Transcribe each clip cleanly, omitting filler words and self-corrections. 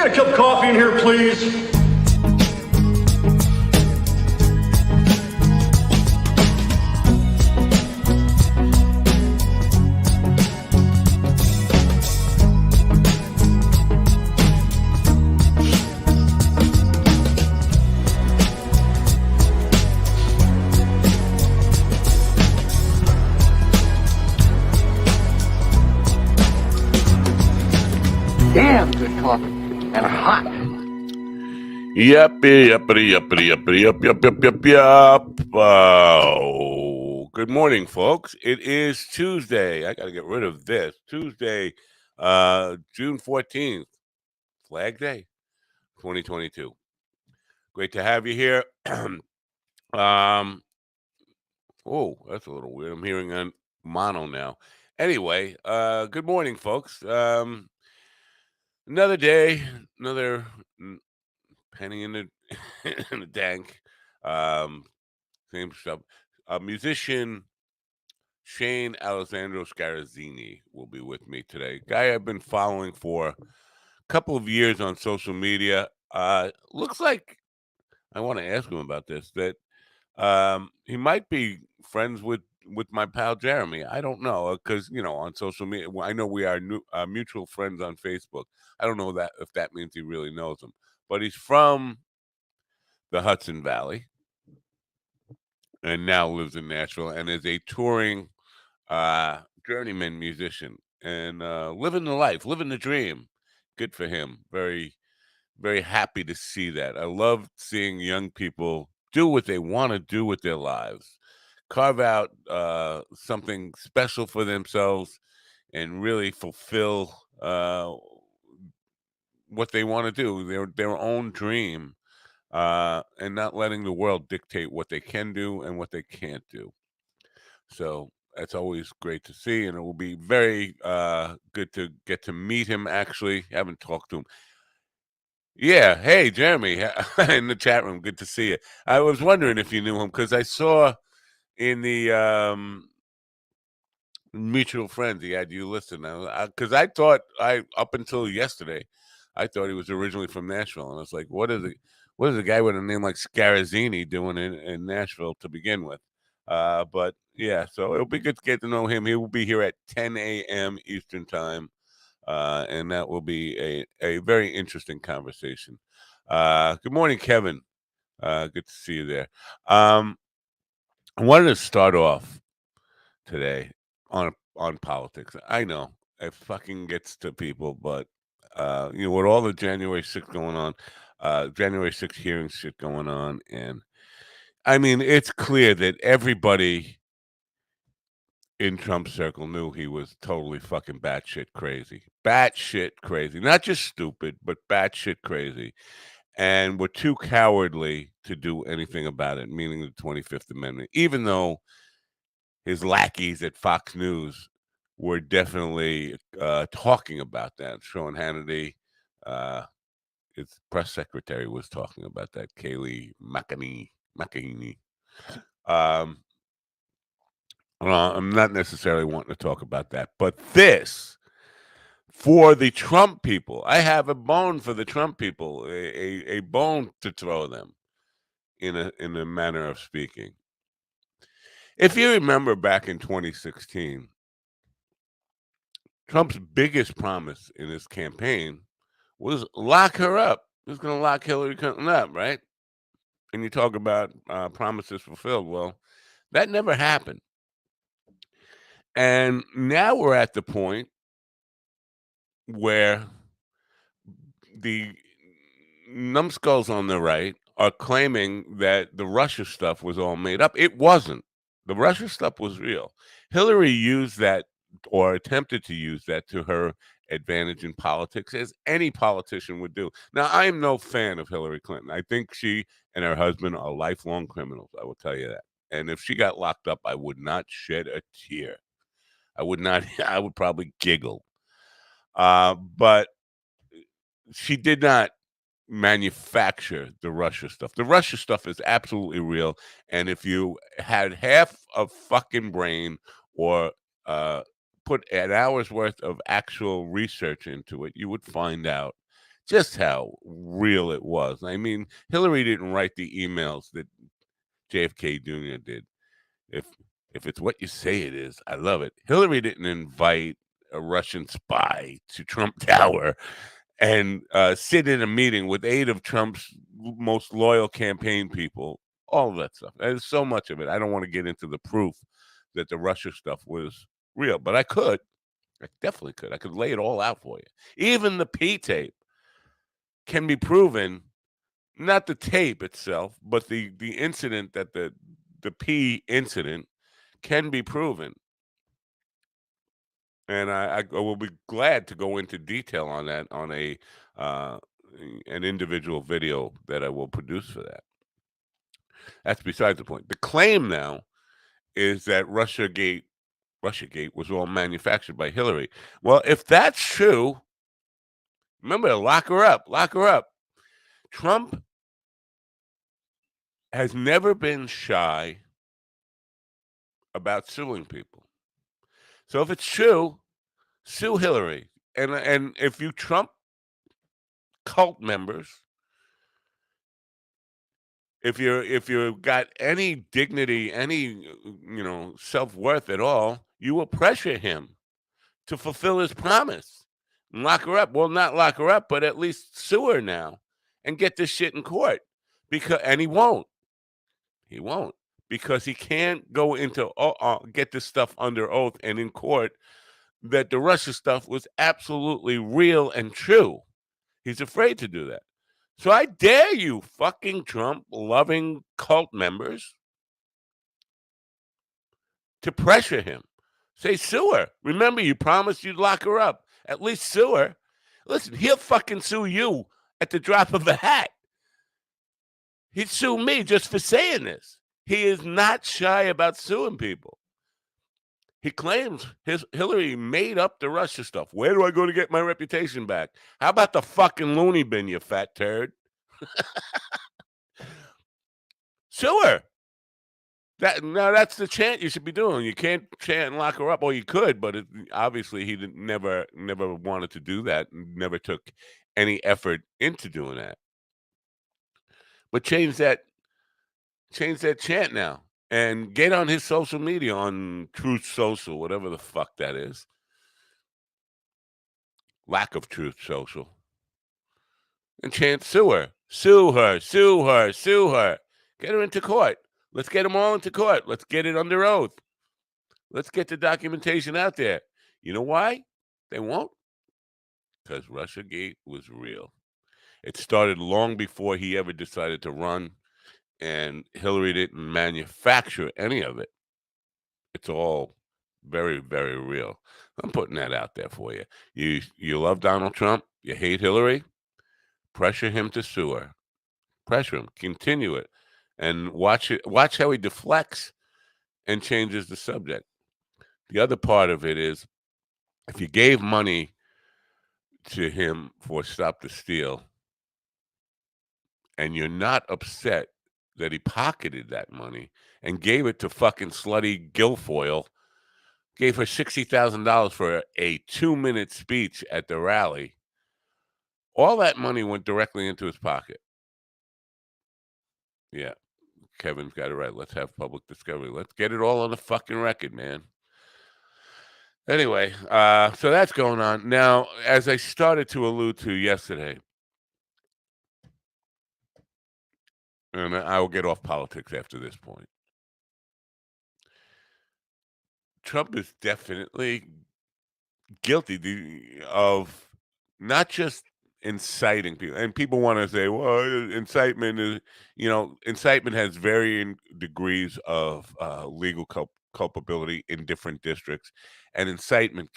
get a cup of coffee in here, please? Damn good coffee and hot. Yup. Oh, good morning, folks. It is Tuesday. I got to get rid of this. Tuesday, June 14th, Flag Day, 2022. Great to have you here. Oh, that's a little weird. I'm hearing on mono now. Anyway, good morning, folks. Another day, another penny in the in the dank. Same stuff. Musician Shane Alessandro Scarazzini will be with me today. Guy I've been following for a couple of years on social media. Looks like I want to ask him about this. That he might be friends with my pal Jeremy. I don't know because on social media, I know we are mutual friends on Facebook. I don't know that if that means he really knows him, but he's from the Hudson Valley and now lives in Nashville and is a touring journeyman musician and living the life, living the dream. Good for him. Very, very happy to see that. I love seeing young people do what they want to do with their lives, carve out something special for themselves, and really fulfill what they want to do, their own dream, and not letting the world dictate what they can do and what they can't do. So that's always great to see, and it will be very good to get to meet him. Actually, haven't talked to him. Yeah, hey Jeremy, in the chat room. Good to see you. I was wondering if you knew him because I saw in the mutual friends he had you listed. Because I thought up until yesterday, I thought he was originally from Nashville, and I was like, what is a guy with a name like Scarazzini doing in Nashville to begin with? But yeah, so it'll be good to get to know him. He will be here at 10 a.m. Eastern time, and that will be a very interesting conversation. Good morning, Kevin. Good to see you there. I wanted to start off today on politics. I know it fucking gets to people, but with all the January 6th going on, January 6th hearing shit going on, and I mean it's clear that everybody in Trump's circle knew he was totally fucking batshit crazy. Batshit crazy. Not just stupid, but batshit crazy. And were too cowardly to do anything about it, meaning the 25th Amendment, even though his lackeys at Fox News were definitely talking about that. Sean Hannity, his press secretary, was talking about that, Kayleigh McEnany. I'm not necessarily wanting to talk about that, but this, for the Trump people, I have a bone for the Trump people, a bone to throw them in a manner of speaking. If you remember back in 2016, Trump's biggest promise in his campaign was lock her up. He was going to lock Hillary Clinton up, right? And you talk about promises fulfilled. Well, that never happened. And now we're at the point where the numbskulls on the right are claiming that the Russia stuff was all made up. It wasn't. The Russia stuff was real. Hillary used that or attempted to use that to her advantage in politics, as any politician would do. Now, I am no fan of Hillary Clinton. I think she and her husband are lifelong criminals. I will tell you that. And if she got locked up, I would not shed a tear. I would not. I would probably giggle. But she did not manufacture the Russia stuff. The Russia stuff is absolutely real. And if you had half a fucking brain or put an hour's worth of actual research into it, you would find out just how real it was. I mean, Hillary didn't write the emails that JFK Jr. did. If if it's what you say it is, I love it. Hillary didn't invite a Russian spy to Trump Tower and sit in a meeting with 8 of Trump's most loyal campaign people. All of that stuff. There's so much of it. I don't want to get into the proof that the Russia stuff was real, but I could. I definitely could. I could lay it all out for you. Even the P tape can be proven, not the tape itself, but the incident that the P incident can be proven. And I will be glad to go into detail on that on uh, an individual video that I will produce for that. That's besides the point. The claim now is that Russiagate was all manufactured by Hillary. Well, if that's true, remember, lock her up, lock her up. Trump has never been shy about suing people. So if it's true, sue Hillary. And if you Trump cult members, if you've got any dignity, any self-worth at all, you will pressure him to fulfill his promise. And lock her up. Well, not lock her up, but at least sue her now and get this shit in court. And he won't. He won't. Because he can't go into get this stuff under oath and in court that the Russia stuff was absolutely real and true. He's afraid to do that. So I dare you, fucking Trump-loving cult members, to pressure him. Say, sue her. Remember, you promised you'd lock her up. At least sue her. Listen, he'll fucking sue you at the drop of a hat. He'd sue me just for saying this. He is not shy about suing people. He claims Hillary made up the Russia stuff. Where do I go to get my reputation back? How about the fucking loony bin, you fat turd? Sue her. That's the chant you should be doing. You can't chant and lock her up. Or you could, but obviously he never wanted to do that. Never took any effort into doing that. But change that chant now. And get on his social media, on Truth Social, whatever the fuck that is. Lack of Truth Social. And chant, sue her. Sue her, sue her, sue her. Get her into court. Let's get them all into court. Let's get it under oath. Let's get the documentation out there. You know why? They won't. Because Russiagate was real. It started long before he ever decided to run. And Hillary didn't manufacture any of it. It's all very, very real. I'm putting that out there for you. You love Donald Trump. You hate Hillary. Pressure him to sue her. Pressure him. Continue it. And watch how he deflects and changes the subject. The other part of it is, if you gave money to him for Stop the Steal and you're not upset that he pocketed that money and gave it to fucking slutty Guilfoyle, gave her $60,000 for a 2-minute speech at the rally, all that money went directly into his pocket. Yeah, Kevin's got it right. Let's have public discovery. Let's get it all on the fucking record, man. Anyway, so that's going on. Now, as I started to allude to yesterday, and I will get off politics after this point, Trump is definitely guilty of not just inciting people. And people want to say, well, incitement has varying degrees of legal culpability in different districts. And incitement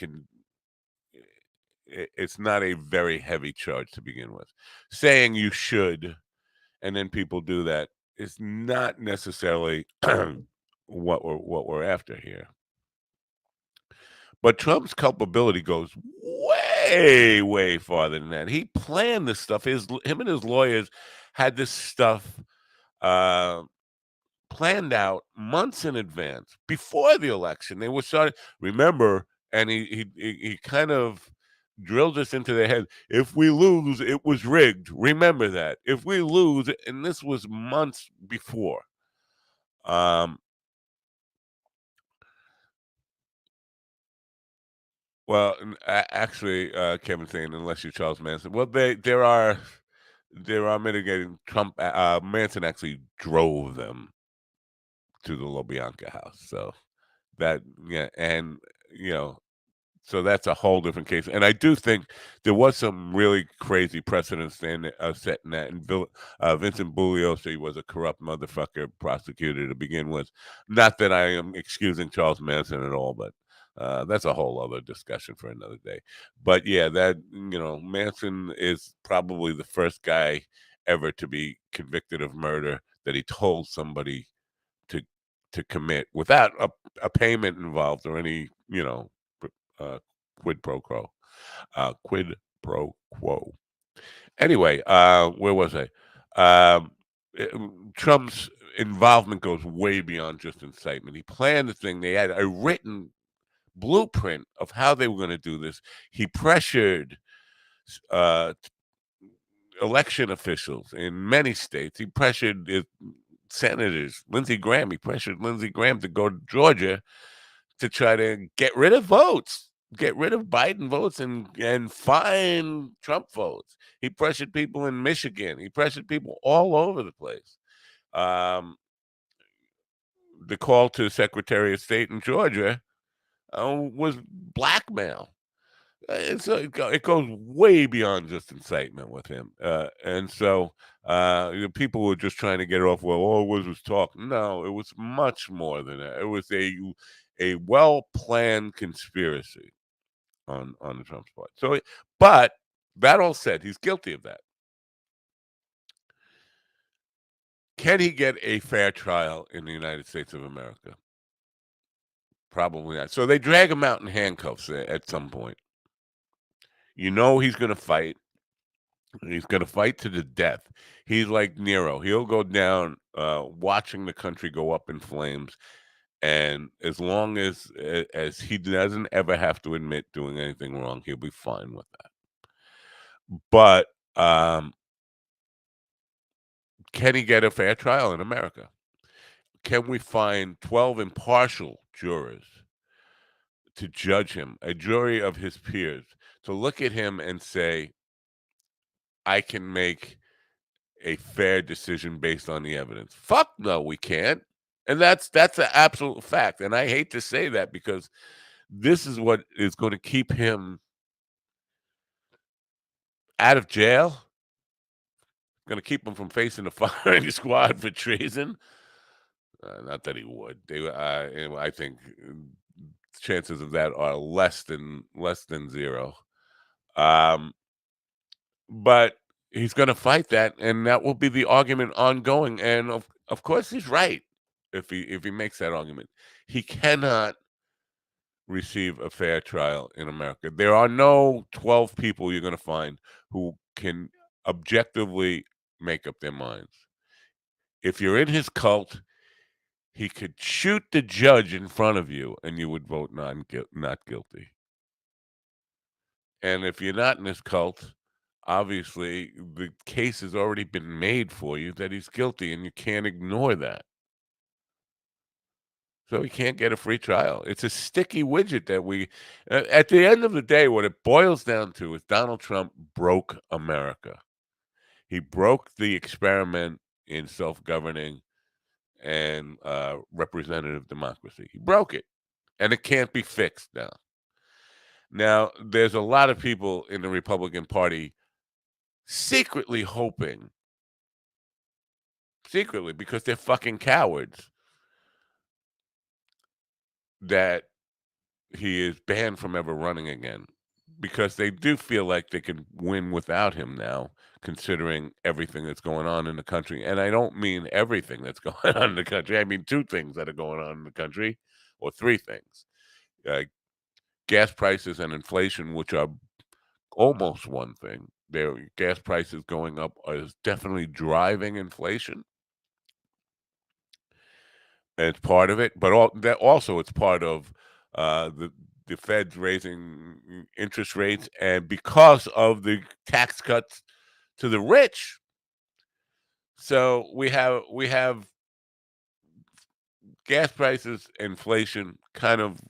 it's not a very heavy charge to begin with. Saying you should, and then people do that, is not necessarily what we're after here. But Trump's culpability goes way, way farther than that. He planned this stuff. Him and his lawyers had this stuff planned out months in advance before the election. They were starting. Remember, and he kind of drilled this into their head. If we lose, it was rigged. Remember that. If we lose, and this was months before. Well, actually, Kevin saying unless you're Charles Manson. Well, there are mitigating. Trump Manson actually drove them to the LaBianca house. So that yeah, and you know, so that's a whole different case. And I do think there was some really crazy precedent setting that. And Vincent Bugliosi was a corrupt motherfucker prosecutor to begin with. Not that I am excusing Charles Manson at all, but that's a whole other discussion for another day. But yeah, that Manson is probably the first guy ever to be convicted of murder that he told somebody to commit without a payment involved or any uh, quid pro quo. Quid pro quo. Anyway, where was I? Um, Trump's involvement goes way beyond just incitement. He planned the thing. They had a written blueprint of how they were going to do this. He pressured uh, election officials in many states. He pressured senators. He pressured Lindsey Graham to go to Georgia to try to get rid of votes, get rid of Biden votes and find Trump votes. He pressured people in Michigan. He pressured people all over the place. The call to Secretary of State in Georgia was blackmail. It goes way beyond just incitement with him. And so people were just trying to get it off. Well, all it was talk. No, it was much more than that. It was a well-planned conspiracy on the Trump's part. So, but that all said, he's guilty of that. Can he get a fair trial in the United States of America? Probably not. So they drag him out in handcuffs at some point. He's going to fight. He's going to fight to the death. He's like Nero. He'll go down watching the country go up in flames. And as long as he doesn't ever have to admit doing anything wrong, he'll be fine with that. But can he get a fair trial in America? Can we find 12 impartial jurors to judge him, a jury of his peers, to look at him and say, I can make a fair decision based on the evidence? Fuck no, we can't. And that's an absolute fact. And I hate to say that because this is what is going to keep him out of jail, going to keep him from facing the firing squad for treason. Not that he would. I think chances of that are less than zero. But he's going to fight that, and that will be the argument ongoing. And of course, he's right if he makes that argument. He cannot receive a fair trial in America. There are no 12 people you're going to find who can objectively make up their minds. If you're in his cult, he could shoot the judge in front of you and you would vote not guilty. And if you're not in his cult, obviously the case has already been made for you that he's guilty and you can't ignore that. So he can't get a free trial. It's a sticky widget that at the end of the day, what it boils down to is Donald Trump broke America. He broke the experiment in self-governing and representative democracy. He broke it, and it can't be fixed now. Now, there's a lot of people in the Republican Party secretly hoping, because they're fucking cowards, that he is banned from ever running again, because they do feel like they can win without him now, considering everything that's going on in the country. And I don't mean everything that's going on in the country. I mean two things that are going on in the country, or three things. Gas prices and inflation, which are almost one thing. Their gas prices going up is definitely driving inflation. It's part of it, but also it's part of the the Fed's raising interest rates, and because of the tax cuts to the rich, so we have gas prices, inflation, kind of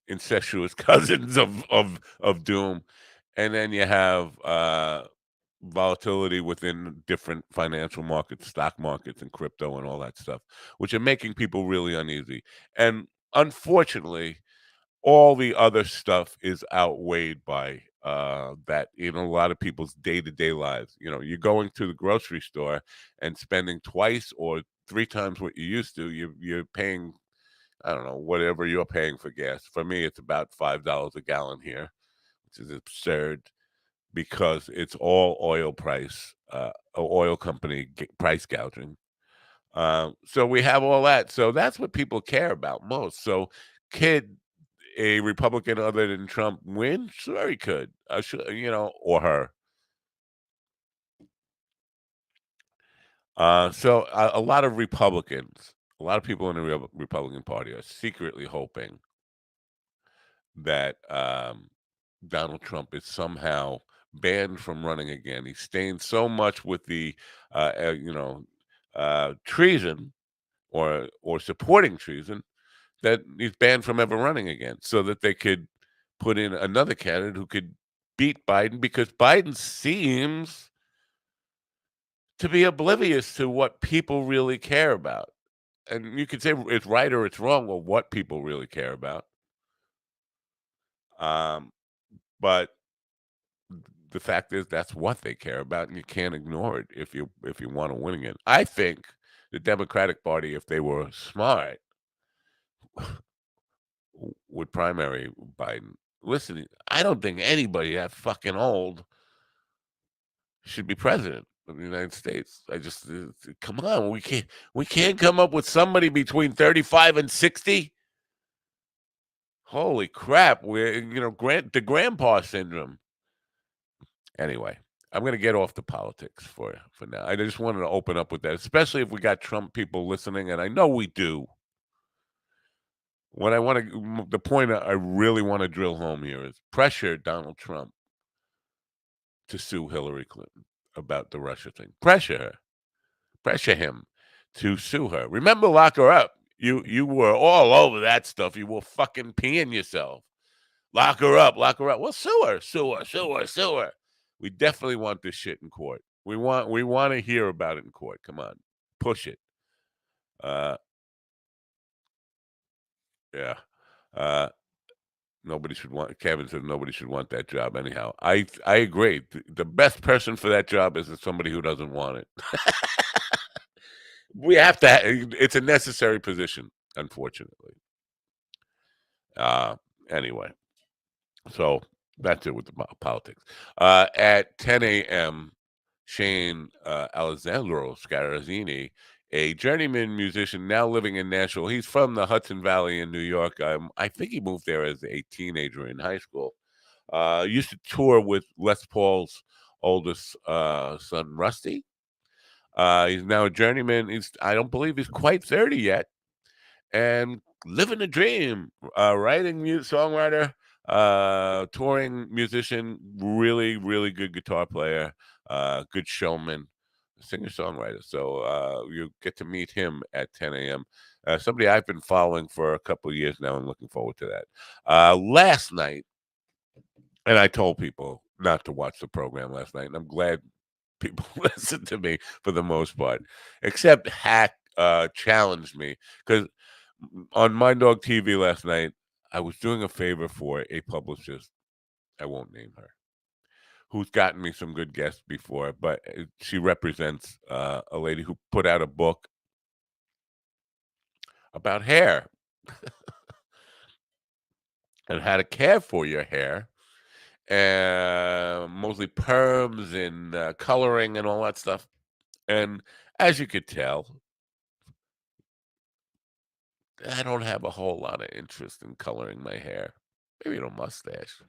incestuous cousins of doom, and then you have volatility within different financial markets, stock markets, and crypto, and all that stuff, which are making people really uneasy. And unfortunately, all the other stuff is outweighed by that in a lot of people's day-to-day lives. You're going to the grocery store and spending twice or three times what you used to. You're paying, I don't know, whatever you're paying for gas. For me, it's about $5 a gallon here, which is absurd because it's all oil price, oil company price gouging. So we have all that. So that's what people care about most. So, could a Republican other than Trump win? Sure, he could. Or her. So a lot of Republicans, a lot of people in the Republican Party are secretly hoping that Donald Trump is somehow banned from running again. He's stained so much with the, treason or supporting treason that he's banned from ever running again, so that they could put in another candidate who could beat Biden, because Biden seems to be oblivious to what people really care about. And you could say it's right or it's wrong, or what people really care about. Um, but the fact is that's what they care about, and you can't ignore it if you want to win again. I think the Democratic Party, if they were smart, would primary Biden. Listen, I don't think anybody that fucking old should be president of the United States. I just come on, we can't come up with somebody between 35 and 60. Holy crap, we're the grandpa syndrome. Anyway, I'm going to get off the politics for now. I just wanted to open up with that, especially if we got Trump people listening, and I know we do. The point I really want to drill home here is pressure Donald Trump to sue Hillary Clinton about the Russia thing. Pressure him to sue her. Remember, lock her up. You were all over that stuff. You were fucking peeing yourself. Lock her up. Well, sue her. We definitely want this shit in court. We want to hear about it in court. Come on, push it. Yeah. Uh, Kevin said nobody should want that job anyhow. I agree. The best person for that job is somebody who doesn't want it. We have to. It's a necessary position, unfortunately. Anyway, so that's it with the politics. At 10 a.m., Shane Alessandro Scarazzini, a journeyman musician now living in Nashville. He's from the Hudson Valley in New York. I think he moved there as a teenager in high school. Used to tour with Les Paul's oldest son, Rusty. He's now a journeyman. I don't believe he's quite 30 yet, and living a dream. Writing songwriter, touring musician, really, really good guitar player, good showman, singer songwriter. So you get to meet him at 10 a.m. Somebody I've been following for a couple of years now. I'm looking forward to that. Last night, and I told people not to watch the program last night, and I'm glad people listen to me for the most part, except Hack challenged me, because on Mind Dog TV last night, I was doing a favor for a publicist. I won't name her, who's gotten me some good guests before, but she represents a lady who put out a book about hair and how to care for your hair, and mostly perms and coloring and all that stuff. And as you could tell, I don't have a whole lot of interest in coloring my hair. Maybe a mustache.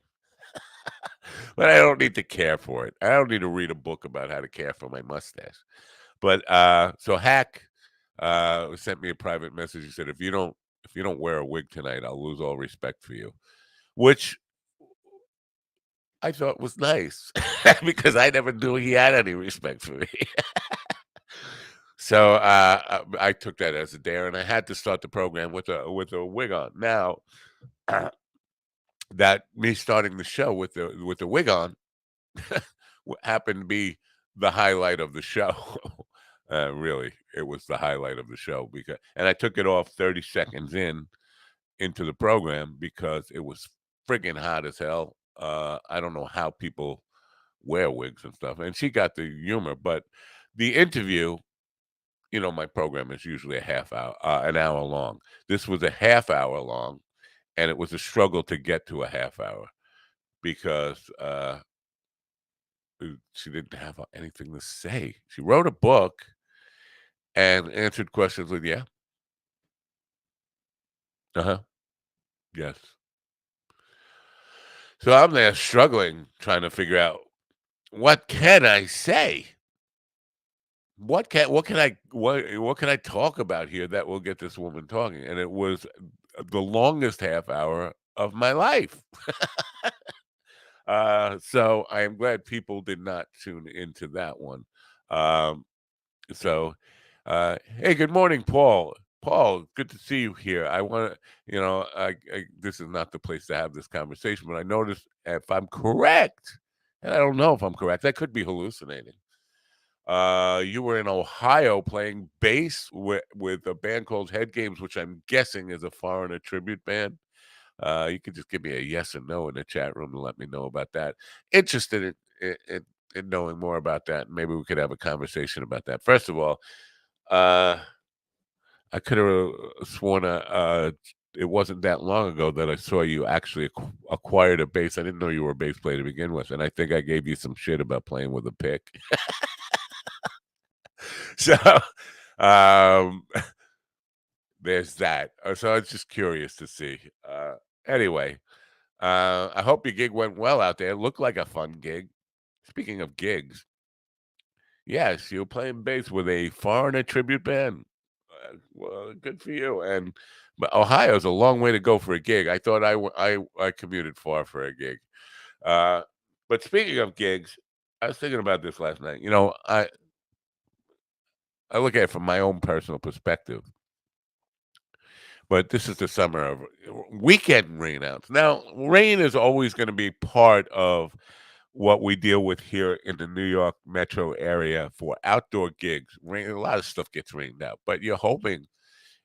But I don't need to care for it. I don't need to read a book about how to care for my mustache. But so Hack sent me a private message. He said, if you don't if you don't wear a wig tonight, I'll lose all respect for you," which I thought was nice because I never knew he had any respect for me. So I took that as a dare, and I had to start the program with a wig on. Now, that me starting the show with the wig on happened to be the highlight of the show. Really, it was the highlight of the show and I took it off 30 seconds into the program because it was friggin' hot as hell. I don't know how people wear wigs and stuff, and she got the humor, but the interview, my program is usually a half hour, an hour long. This was a half hour long, and it was a struggle to get to a half hour because she didn't have anything to say. She wrote a book and answered questions with, "Yeah, uh-huh, yes." So I'm there struggling, trying to figure out what can I say? What can I talk about here that will get this woman talking? And it was the longest half hour of my life. So I am glad people did not tune into that one. Um, so, hey, good morning, Paul. Paul, good to see you here. I want to, this is not the place to have this conversation, but I noticed if I'm correct, and I don't know if I'm correct, I could be hallucinating. You were in Ohio playing bass with a band called Head Games, which I'm guessing is a foreigner tribute band. You could just give me a yes or no in the chat room and let me know about that. Interested in knowing more about that. Maybe we could have a conversation about that. First of all, uh, I could have sworn it wasn't that long ago that I saw you actually acquired a bass. I didn't know you were a bass player to begin with, and I think I gave you some shit about playing with a pick. So, um, there's that. So I was just curious to see. Anyway, I hope your gig went well out there. It looked like a fun gig. Speaking of gigs, yes, you're playing bass with a foreigner tribute band. Well, good for you. But Ohio's a long way to go for a gig. I thought I commuted far for a gig. Uh, but speaking of gigs, I was thinking about this last night. I look at it from my own personal perspective. But this is the summer of weekend rainouts. Now, rain is always going to be part of what we deal with here in the New York metro area for outdoor gigs. Rain, a lot of stuff gets rained out, but you're hoping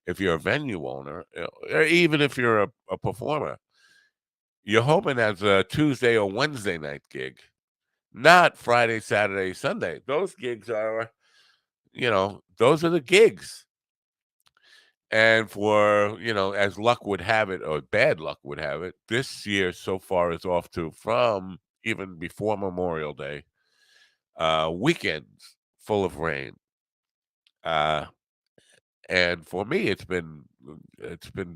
if you're a venue owner, or even if you're a performer, you're hoping as a Tuesday or Wednesday night gig, not Friday, Saturday, Sunday. Those gigs are, those are the gigs. And for, as luck would have it, or bad luck would have it, this year so far is off to from even before Memorial Day, weekends full of rain. And for me, it's been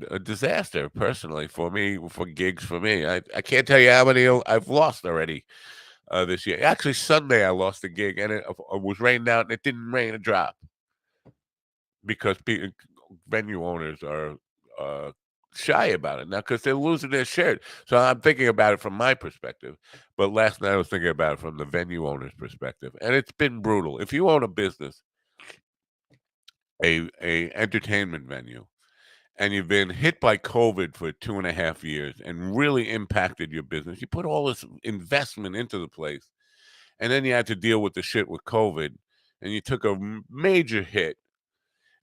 a disaster personally for me, for gigs for me. I can't tell you how many I've lost already this year. Actually, Sunday I lost a gig and it was rained out and it didn't rain a drop because venue owners are uh, shy about it now because they're losing their shit. So I'm thinking about it from my perspective. But last night I was thinking about it from the venue owner's perspective, and it's been brutal. If you own a business, a entertainment venue, and you've been hit by COVID for 2.5 years and really impacted your business, you put all this investment into the place, and then you had to deal with the shit with COVID, and you took a major hit.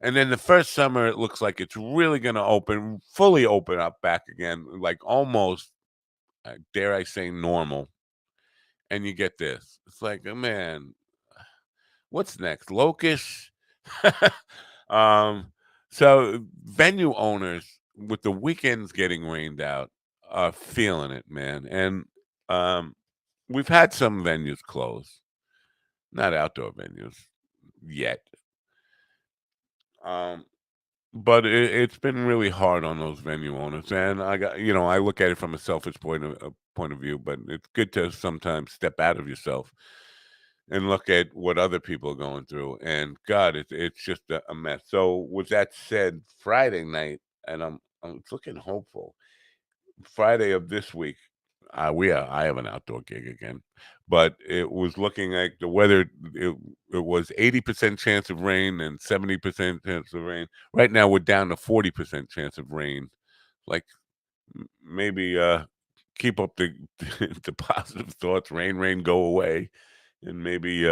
And then the first summer, it looks like it's really going to fully open up back again, like almost, dare I say, normal. And you get this. It's like, oh, man, what's next? Locust? um, so venue owners with the weekends getting rained out are feeling it, man. And um, we've had some venues close, not outdoor venues yet. Um, But it's been really hard on those venue owners, and I look at it from a selfish point of view. But it's good to sometimes step out of yourself and look at what other people are going through. And God, it's just a mess. So with that said, Friday night, and it's looking hopeful. Friday of this week, I have an outdoor gig again, but it was looking like the weather. It was 80% chance of rain and 70% chance of rain. Right now, we're down to 40% chance of rain. Like maybe keep up the the positive thoughts. Rain, rain, go away, and maybe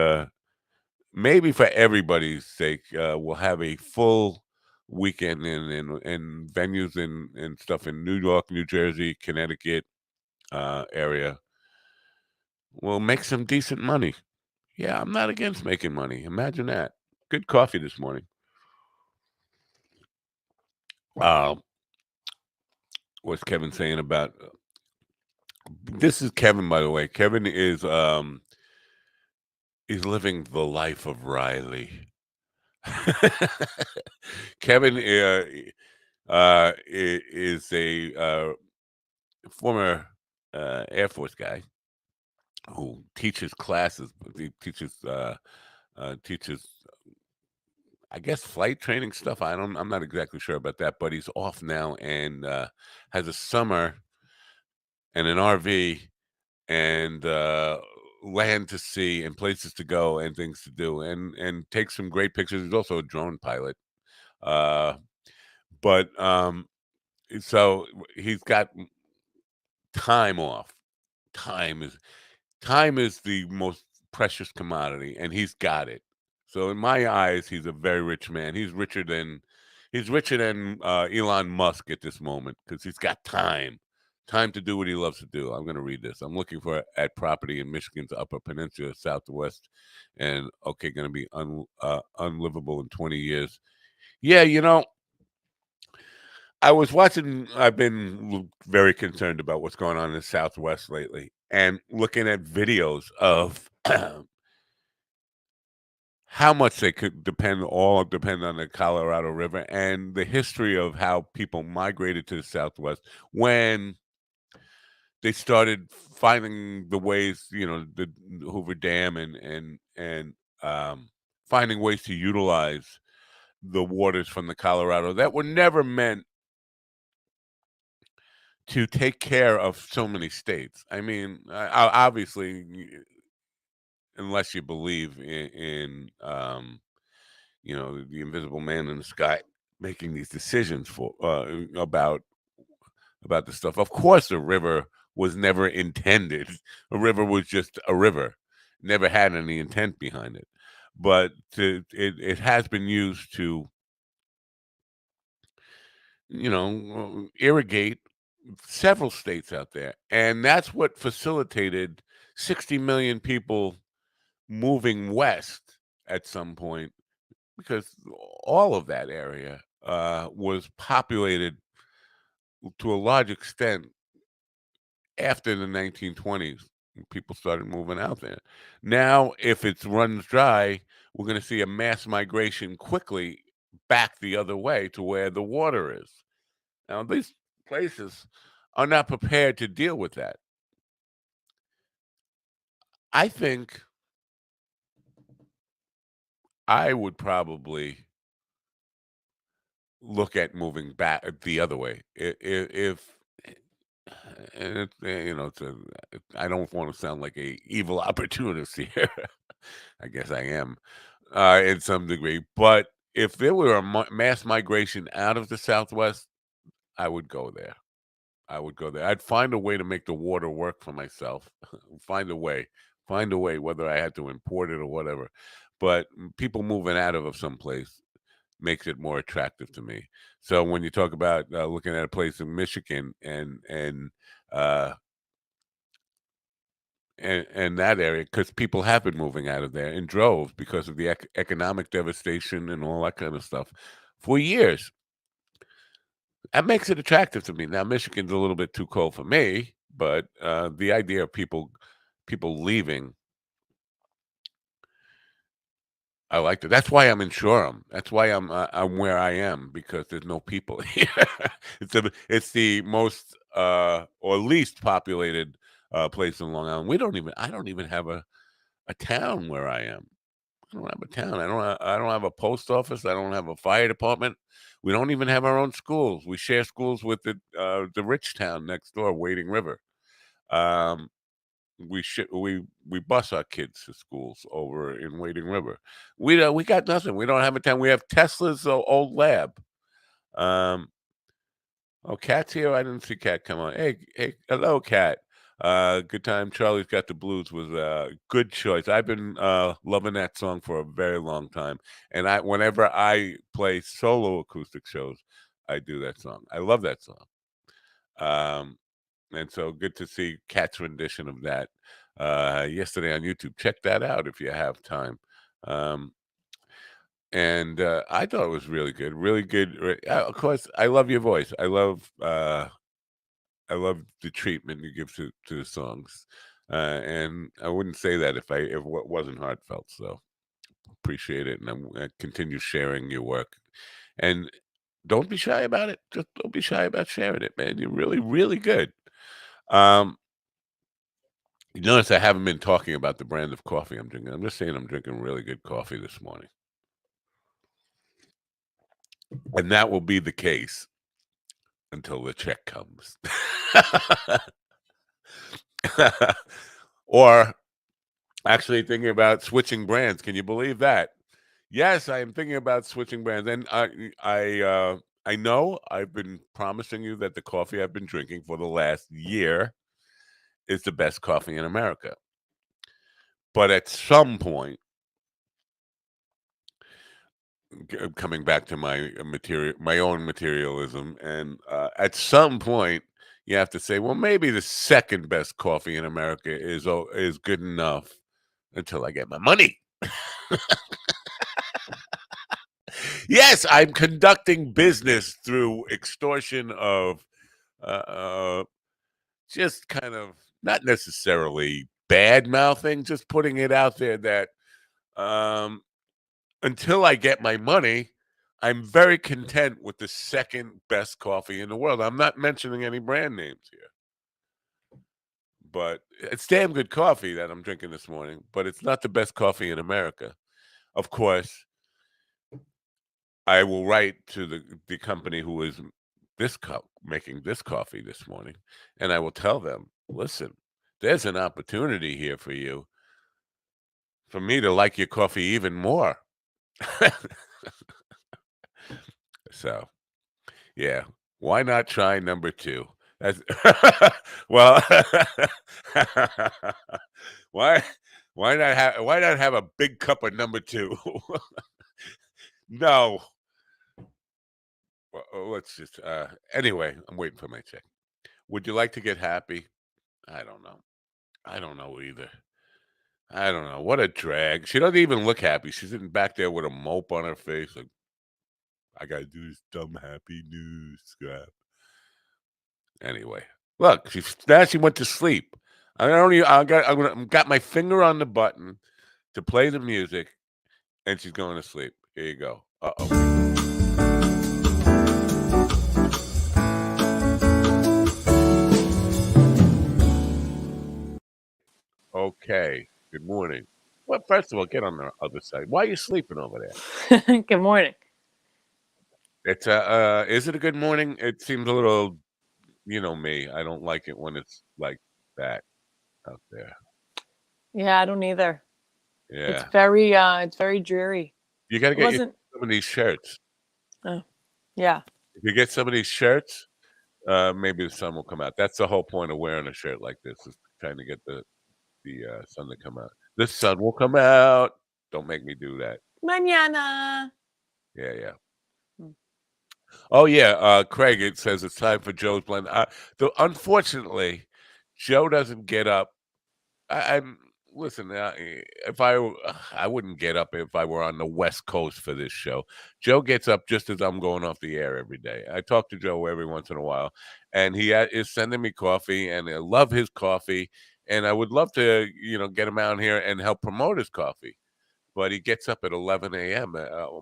for everybody's sake, we'll have a full weekend in venues and stuff in New York, New Jersey, Connecticut area. We'll make some decent money. Yeah, I'm not against making money. Imagine that. Good coffee this morning. Uh, what's Kevin saying about this? Is Kevin, by the way. Kevin is living the life of Riley. Kevin is a former Air Force guy who teaches classes. He teaches, I guess, flight training stuff. I'm not exactly sure about that, but he's off now and has a summer and an RV and land to see and places to go and things to do and take some great pictures. He's also a drone pilot. Uh, but so he's got time off. Time is time is the most precious commodity, and he's got it. So in my eyes, he's a very rich man. He's richer than Elon Musk at this moment because he's got time to do what he loves to do. I'm going to read this. I'm looking for at property in Michigan's Upper Peninsula, Southwest, and okay, going to be unlivable in 20 years. Yeah, I was watching. I've been very concerned about what's going on in the Southwest lately, and looking at videos of how much they could depend on the Colorado River and the history of how people migrated to the Southwest when they started finding the ways, the Hoover Dam and finding ways to utilize the waters from the Colorado that were never meant to take care of so many states. I mean, obviously, unless you believe in the invisible man in the sky making these decisions for about the stuff. Of course, a river was never intended. A river was just a river, never had any intent behind it. But it has been used to, irrigate several states out there, and that's what facilitated 60 million people moving west at some point because all of that area was populated to a large extent after the 1920s. People started moving out there. Now, if it runs dry, we're going to see a mass migration quickly back the other way to where the water is. Now, these places are not prepared to deal with that. I think I would probably look at moving back the other way. If and I don't want to sound like a evil opportunist here. I guess I am, in some degree. But if there were a mass migration out of the Southwest, I would go there. I would go there. I'd find a way to make the water work for myself. Find a way, whether I had to import it or whatever. But people moving out of some place makes it more attractive to me. So when you talk about looking at a place in Michigan uh, and that area, because people have been moving out of there in droves because of the economic devastation and all that kind of stuff for years. That makes it attractive to me. Now, Michigan's a little bit too cold for me, but the idea of people leaving, I like it. That's why I'm in Shoreham. That's why I'm where I am because there's no people here. It's the most or least populated place in Long Island. I don't even have a town where I am. don't have a town. I don't have a post office. I don't have a fire department. We don't even have our own schools. We share schools with the rich town next door, Wading River. Um, we bus our kids to schools over in Wading River. We got nothing. We don't have a town. We have Tesla's old lab. Um, oh, Cat's here. I didn't see Cat come on. Hey, hello, Cat. Good time. Charlie's Got the Blues was a good choice. I've been loving that song for a very long time, and whenever I play solo acoustic shows, I do that song. I love that song. Um, and so good to see Cat's rendition of that yesterday on YouTube. Check that out if you have time. Um, and I thought it was really good, really good. Of course, I love your voice. I love the treatment you give to the songs, and I wouldn't say that if it wasn't heartfelt. So appreciate it, and I continue sharing your work. And don't be shy about it. Just don't be shy about sharing it, man. You're really, really good. Um, you notice I haven't been talking about the brand of coffee I'm drinking. I'm just saying I'm drinking really good coffee this morning, and that will be the case until the check comes. Or actually thinking about switching brands. Can you believe that? Yes, I am thinking about switching brands, and I know I've been promising you that the coffee I've been drinking for the last year is the best coffee in America. But at some point, coming back to my own materialism, and at some point, you have to say, well, maybe the second best coffee in America is good enough until I get my money. Yes, I'm conducting business through extortion of uh, uh, just kind of not necessarily bad mouthing, just putting it out there that um, until I get my money, I'm very content with the second best coffee in the world. I'm not mentioning any brand names here, but it's damn good coffee that I'm drinking this morning, but it's not the best coffee in America. Of course, I will write to the company who is making this coffee this morning, and I will tell them, listen, there's an opportunity here for you, for me to like your coffee even more. So, yeah, why not try number two? That's well, why why not have a big cup of number two? No, well, let's just anyway, I'm waiting for my check. Would you like to get happy? I don't know. I don't know either. I don't know. What a drag. She doesn't even look happy. She's sitting back there with a mope on her face, like, I gotta do this dumb happy news crap. Anyway, look, now she went to sleep. I don't even, I got my finger on the button to play the music, and she's going to sleep. Here you go. Uh-oh. Okay. Good morning. Well, first of all, get on the other side. Why are you sleeping over there? Good morning. It's is it a good morning? It seems a little, you know me. I don't like it when it's like that out there. Yeah, I don't either. Yeah. It's very dreary. You got to It get wasn't. some of these shirts. Oh, yeah. If you get some of these shirts, maybe the sun will come out. That's the whole point of wearing a shirt like this, is trying to get the sun to come out. The sun will come out. Don't make me do that. Mañana. Yeah. Hmm. Oh yeah, Craig. It says it's time for Joe's blend. Unfortunately, Joe doesn't get up. I'm listen. If I wouldn't get up if I were on the West Coast for this show. Joe gets up just as I'm going off the air every day. I talk to Joe every once in a while, and he is sending me coffee, and I love his coffee, and I would love to, get him out here and help promote his coffee. But he gets up at 11 a.m.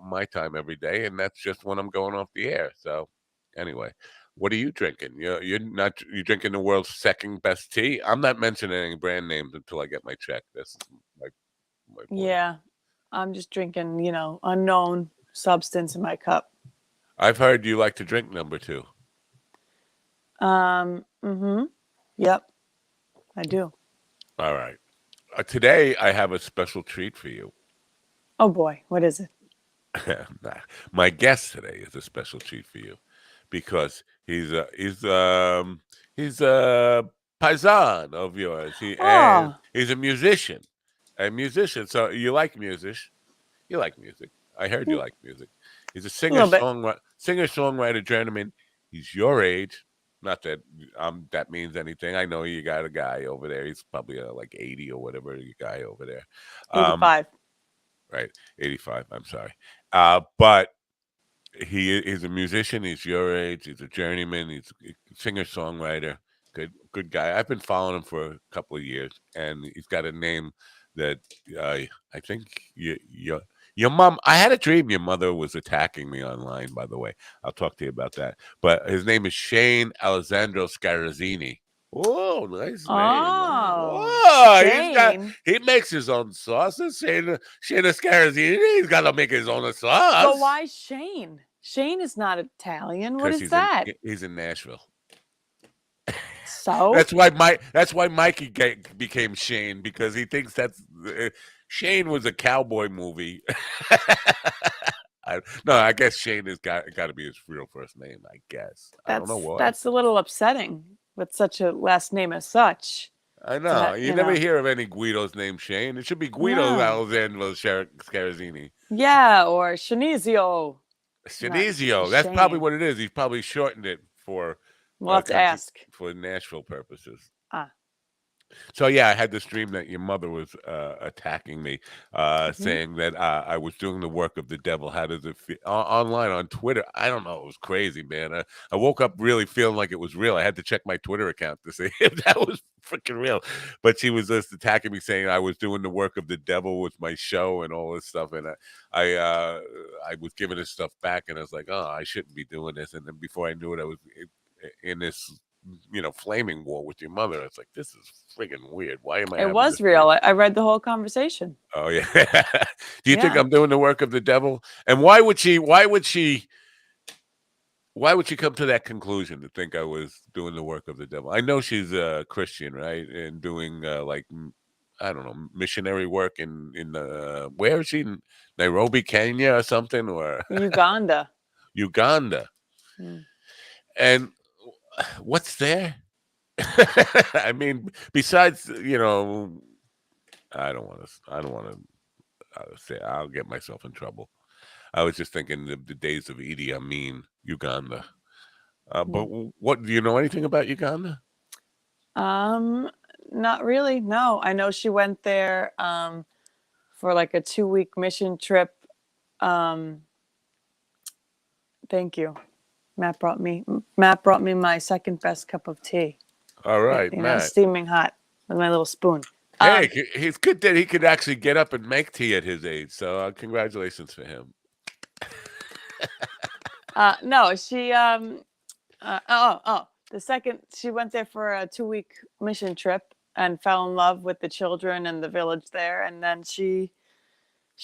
My time every day, and that's just when I'm going off the air. So, anyway, what are you drinking? You're drinking the world's second best tea. I'm not mentioning any brand names until I get my check. This is my point. Yeah. I'm just drinking, unknown substance in my cup. I've heard you like to drink number 2. Yep, I do. All right. Today I have a special treat for you. Oh boy, what is it? My guest today is a special treat for you because he's a paisan of yours. And Oh, he's a musician. A musician. So you like music. You like music. I heard you a like music. He's a little bit. singer songwriter journeyman. He's your age. Not that that means anything. I know you got a guy over there. He's probably like 80 or whatever. You guy over there. Um, 85. right, 85. I'm sorry. But he's a musician. He's your age. He's a journeyman. He's a singer songwriter. Good guy. I've been following him for a couple of years, and he's got a name that I think your mom. I had a dream your mother was attacking me online. By the way, I'll talk to you about that. But his name is Shane Alessandro Scarazzini. Oh, nice name. Oh, Oh, Shane. he makes his own sauces. Shane Scarazzini. He's got to make his own sauce. But why Shane? Shane is not Italian. What Because is that? he's in Nashville. So? That's why Mikey became Shane, because he thinks Shane was a cowboy movie. I guess Shane has got to be his real first name. I guess I don't know why. That's a little upsetting with such a last name as such. I know you never know. hear of any Guidos named Shane. It should be Guido No. Alessandro Scarazzini. Yeah, or Shanizio. Shanizio. That's Shane. probably what it is. He's probably shortened it for We'll have to ask. for Nashville purposes. Ah. So yeah, I had this dream that your mother was attacking me, saying that I was doing the work of the devil. How does it feel? Online on Twitter? I don't know. It was crazy, man. I woke up really feeling like it was real. I had to check my Twitter account to see if that was freaking real. But she was just attacking me, saying I was doing the work of the devil with my show and all this stuff. And I was giving this stuff back, and I was like, oh, I shouldn't be doing this. And then before I knew it, I was in this flaming war with your mother. It's like, this is freaking weird. Why am I? It was real. I read the whole conversation. Oh yeah. Do you think I'm doing the work of the devil? And why would she come to that conclusion to think I was doing the work of the devil? I know she's a Christian, right? And doing I don't know, missionary work in where is she? In Nairobi, Kenya, or something, or Uganda. Uganda. And what's there? I mean, besides, I don't want to say, I'll get myself in trouble. I was just thinking of the days of Idi Amin, Uganda. But what, do you know anything about Uganda? Not really. No, I know she went there for like a 2-week mission trip. Thank you. Matt brought me my second best cup of tea. All right, Matt. Steaming hot with my little spoon. Hey, he's good that he could actually get up and make tea at his age. So congratulations for him. No, she the second she went there for a 2-week mission trip and fell in love with the children and the village there, and then she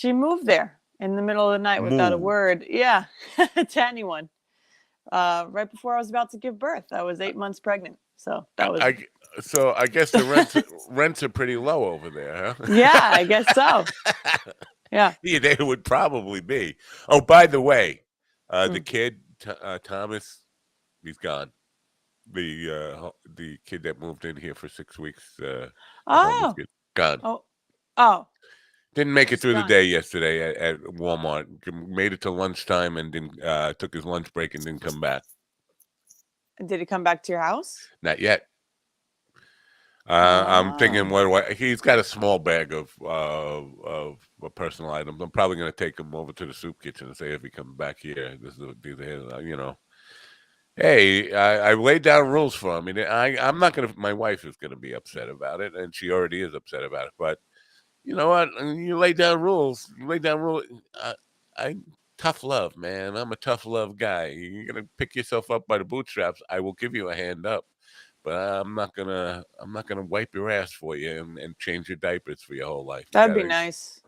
moved there in the middle of the night without a word. Yeah, to anyone. Right before I was about to give birth. I was 8 months pregnant. So that was. So I guess the rents are pretty low over there, huh? Yeah, I guess so. Yeah. Yeah, they would probably be. Oh, by the way, the kid Thomas, he's gone. The kid that moved in here for 6 weeks. Gone. Oh. Didn't make it through the day yesterday at Walmart. Made it to lunchtime and took his lunch break and didn't come back. Did he come back to your house? Not yet. I'm thinking, he's got a small bag of personal items. I'm probably going to take him over to the soup kitchen and say, if he comes back here, this is hey, I laid down rules for him. I'm not going to. My wife is going to be upset about it, and she already is upset about it. But you know what? You lay down rules. Tough love, man. I'm a tough love guy. You're gonna pick yourself up by the bootstraps. I will give you a hand up, but I'm not gonna wipe your ass for you and change your diapers for your whole life. That'd be nice.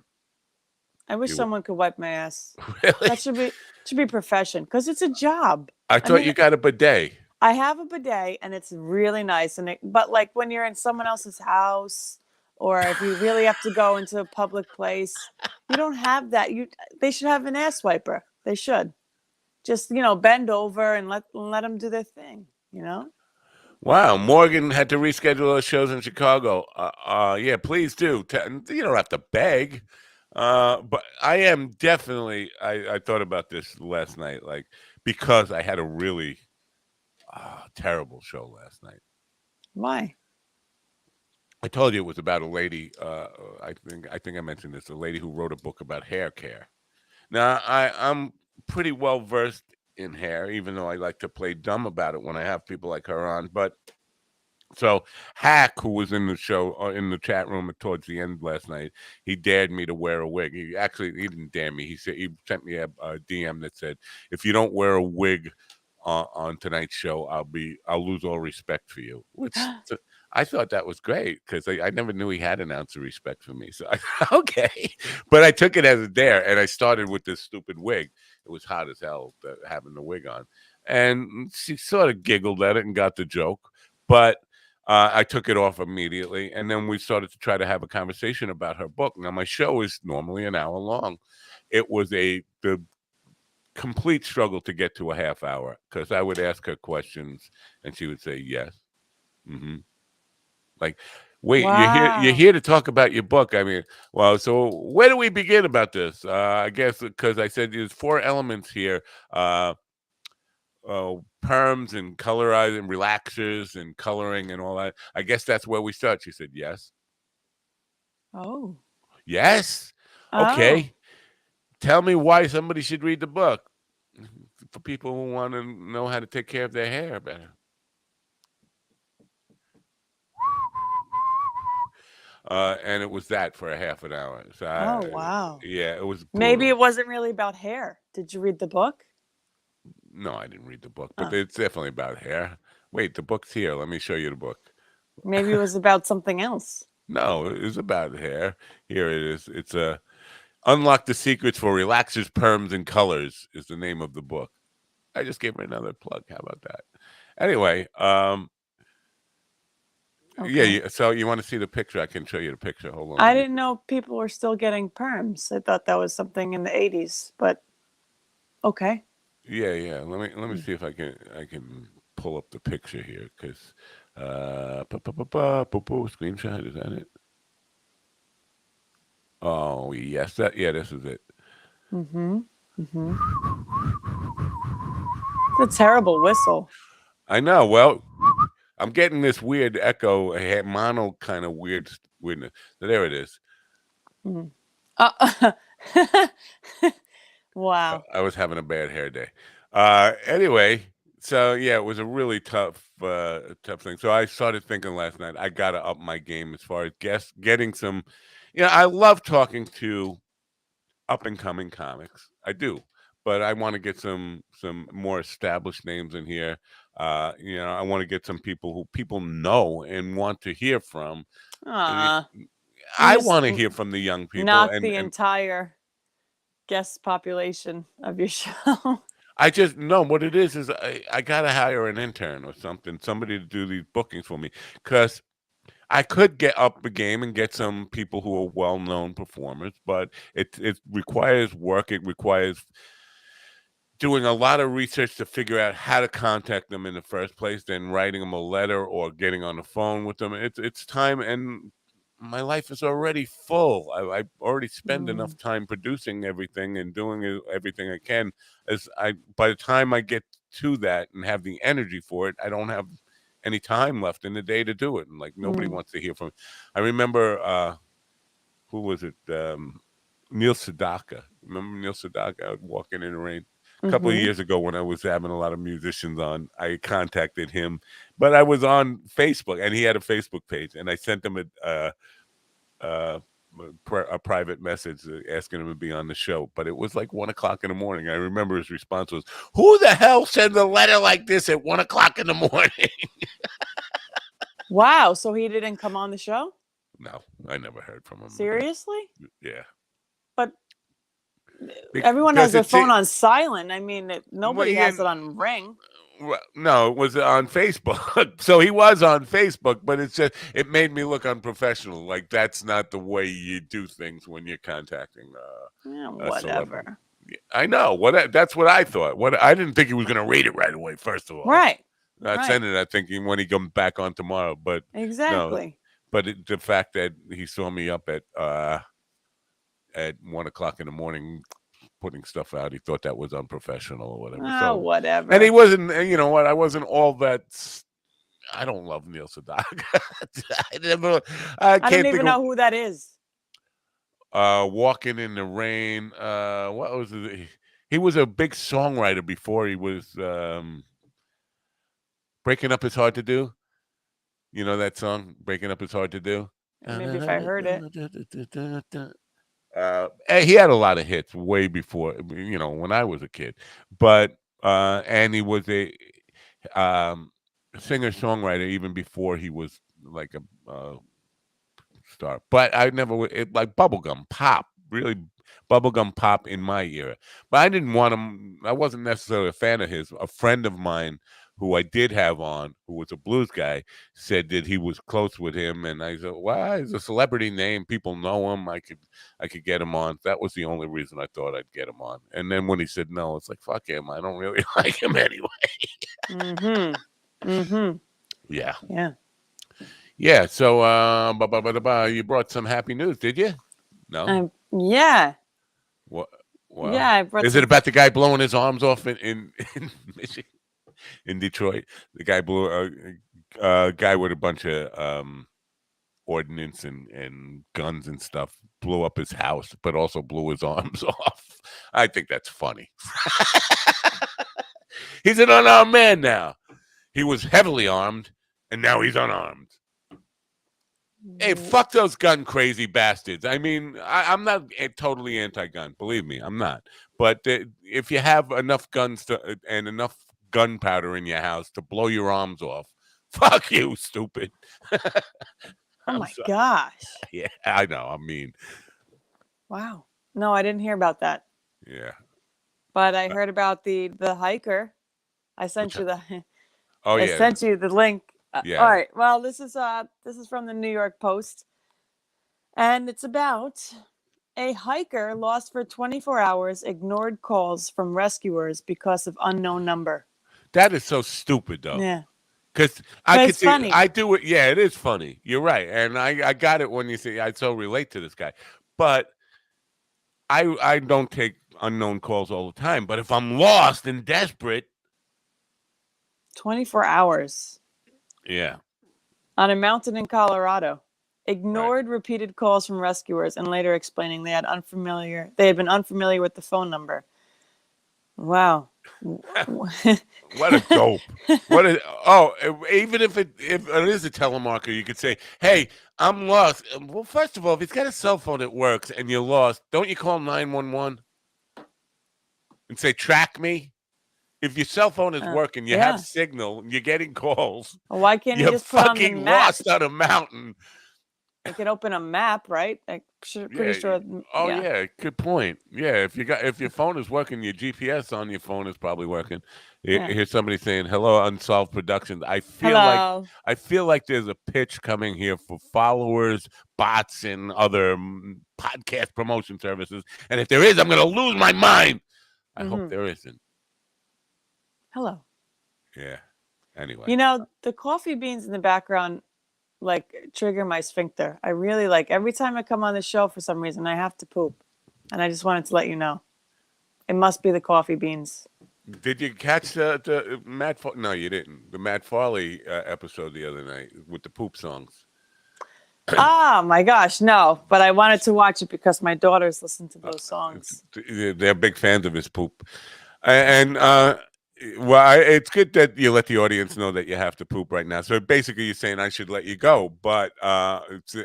I wish You- someone could wipe my ass. Really? That should be profession because it's a job. I thought you got a bidet. I have a bidet and it's really nice. But like when you're in someone else's house or if you really have to go into a public place, you don't have that. They should have an ass wiper. They should just bend over and let them do their thing. Wow, Morgan had to reschedule her shows in Chicago. Yeah, please do. You don't have to beg. But I am definitely. I thought about this last night, like because I had a really terrible show last night. Why? I told you it was about a lady. I think I mentioned this. A lady who wrote a book about hair care. Now I'm pretty well versed in hair, even though I like to play dumb about it when I have people like her on. But so Hack, who was in the show in the chat room towards the end last night, he dared me to wear a wig. He didn't dare me. He sent me a DM that said, "If you don't wear a wig on tonight's show, I'll lose all respect for you." Which I thought that was great because I never knew he had an ounce of respect for me. So okay, but I took it as a dare, and I started with this stupid wig. It was hot as hell having the wig on, and she sort of giggled at it and got the joke, but. I took it off immediately, and then we started to try to have a conversation about her book. Now, my show is normally an hour long. It was the complete struggle to get to a half hour because I would ask her questions, and she would say yes. Mm-hmm. Like, wait, Wow. you're here to talk about your book. I mean, well, so where do we begin about this? I guess because I said there's 4 elements here. Perms and colorizing, relaxers and coloring and all that. I guess that's where we start. She said, yes. Oh. Yes? Okay. Tell me why somebody should read the book. For people who want to know how to take care of their hair better. And it was that for a half an hour. So wow. Yeah, it was brutal. Maybe it wasn't really about hair. Did you read the book? No, I didn't read the book, but it's definitely about hair. Wait, the book's here. Let me show you the book. Maybe it was about something else. No, it was about hair. Here it is. It's Unlock the Secrets for Relaxers, Perms, and Colors is the name of the book. I just gave her another plug. How about that? Anyway, Okay. yeah. So you want to see the picture? I can show you the picture. Hold on. I didn't know people were still getting perms. I thought that was something in the 80s, but okay. Yeah. Let me see if I can pull up the picture here because screenshot, is that it? Oh yes, this is it. It's a terrible whistle. I know. Well, I'm getting this weird echo, mono kind of weirdness. So there it is. Wow. I was having a bad hair day. Anyway, so yeah, it was a really tough thing. So I started thinking last night, I got to up my game as far as getting some. I love talking to up and coming comics. I do, but I want to get some more established names in here. I want to get some people who people know and want to hear from. I want to hear from the young people. Knock the entire guest population of your show. I just know what it is I gotta hire an intern or somebody to do these bookings for me, because I could get up the game and get some people who are well-known performers, but it requires work. It requires doing a lot of research to figure out how to contact them in the first place, then writing them a letter or getting on the phone with them. It's time, and my life is already full. I already spend enough time producing everything and doing everything I can. By the time I get to that and have the energy for it, I don't have any time left in the day to do it. And like nobody wants to hear from me. I remember who was it? Neil Sedaka. Remember Neil Sedaka? I would walk in the rain. A couple of years ago when I was having a lot of musicians on, I contacted him, but I was on Facebook and he had a Facebook page, and I sent him a private message asking him to be on the show, but it was like 1 o'clock in the morning. I remember his response was, "Who the hell sends a letter like this at 1 o'clock in the morning?" Wow. So he didn't come on the show? No, I never heard from him. Seriously? Yeah. But Everyone has their Because phone on silent. I mean, nobody yeah, has it on ring. no, it was on Facebook. So he was on Facebook, but it made me look unprofessional. Like that's not the way you do things when you're contacting Yeah, a celebrity. whatever. I know that's what I thought. I didn't think he was going to read it right away. First of all, Right. not Right. sending that thinking when he comes back on tomorrow. But no, Exactly. but the fact that he saw me up at 1 o'clock in the morning putting stuff out, he thought that was unprofessional or whatever. Oh, So, whatever. and he wasn't. You know what? I wasn't all that. I don't love Neil Sedaka. I I can't don't even think know who that is. Walking in the Rain. What was it? He was a big songwriter before he was Breaking Up Is Hard to Do. You know that song, Breaking Up Is Hard to Do? Maybe if I heard it. He had a lot of hits way before, when I was a kid. But and he was a singer-songwriter even before he was like a star. But I never like bubblegum pop, really bubblegum pop in my era. But I didn't want him. I wasn't necessarily a fan of his. A friend of mine who I did have on, who was a blues guy, said that he was close with him, and I said, "Well, he's a celebrity name. People know him. I could get him on." That was the only reason I thought I'd get him on. And then when he said no, it's like, fuck him. I don't really like him anyway. Yeah. Yeah. Yeah. So, you brought some happy news, did you? No. Yeah. What? Well, Yeah. I brought is it about the guy blowing his arms off in Michigan, in Detroit? The guy blew a guy with a bunch of ordnance and guns and stuff blew up his house, but also blew his arms off. I think that's funny. He's an unarmed man now. He was heavily armed, and now he's unarmed. Hey, fuck those gun crazy bastards. I mean, I'm not totally anti-gun. Believe me, I'm not. But if you have enough guns and enough gunpowder in your house to blow your arms off, fuck you, stupid. Oh my gosh. Yeah, I know. I mean, wow. No, I didn't hear about that. Yeah. But I heard about the hiker. I sent you the. Oh I yeah. sent you the link. Yeah. All right. Well, this is from the New York Post, and it's about a hiker lost for 24 hours, ignored calls from rescuers because of unknown number. That is so stupid, though. Yeah. Because I could see, funny. I do it. Yeah, it is funny. You're right, and I got it when you say I so relate to this guy. But I don't take unknown calls all the time. But if I'm lost and desperate, 24 hours. Yeah. On a mountain in Colorado, ignored repeated calls from rescuers and later explaining they had been unfamiliar with the phone number. Wow. What a dope. Even if it is a telemarketer, you could say, "Hey, I'm lost." Well, first of all, if he's got a cell phone that works and you're lost, don't you call 911 and say, "Track me"? If your cell phone is working, you have signal, and you're getting calls. Well, why can't you You're just put on the fucking map? lost on a mountain. You can open a map, right? Pretty sure. Oh yeah, good point. Yeah, if your phone is working, your GPS on your phone is probably working. Here's somebody saying, "Hello, Unsolved Productions." I feel like there's a pitch coming here for followers, bots, and other podcast promotion services. And if there is, I'm going to lose my mind. I hope there isn't. Hello. Yeah. Anyway, the coffee beans in the background trigger my sphincter. I really every time I come on the show, for some reason I have to poop, and I just wanted to let you know. It must be the coffee beans. Did you catch the Matt? No, you didn't. The Matt Farley episode the other night with the poop songs. Oh my gosh, no! But I wanted to watch it because my daughters listen to those songs. They're big fans of his poop, and it's good that you let the audience know that you have to poop right now. So basically, you're saying I should let you go, but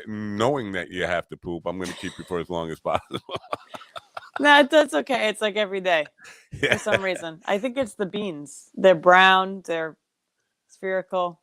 knowing that you have to poop, I'm going to keep you for as long as possible. No, that's okay. It's every day for some reason. I think it's the beans. They're brown. They're spherical.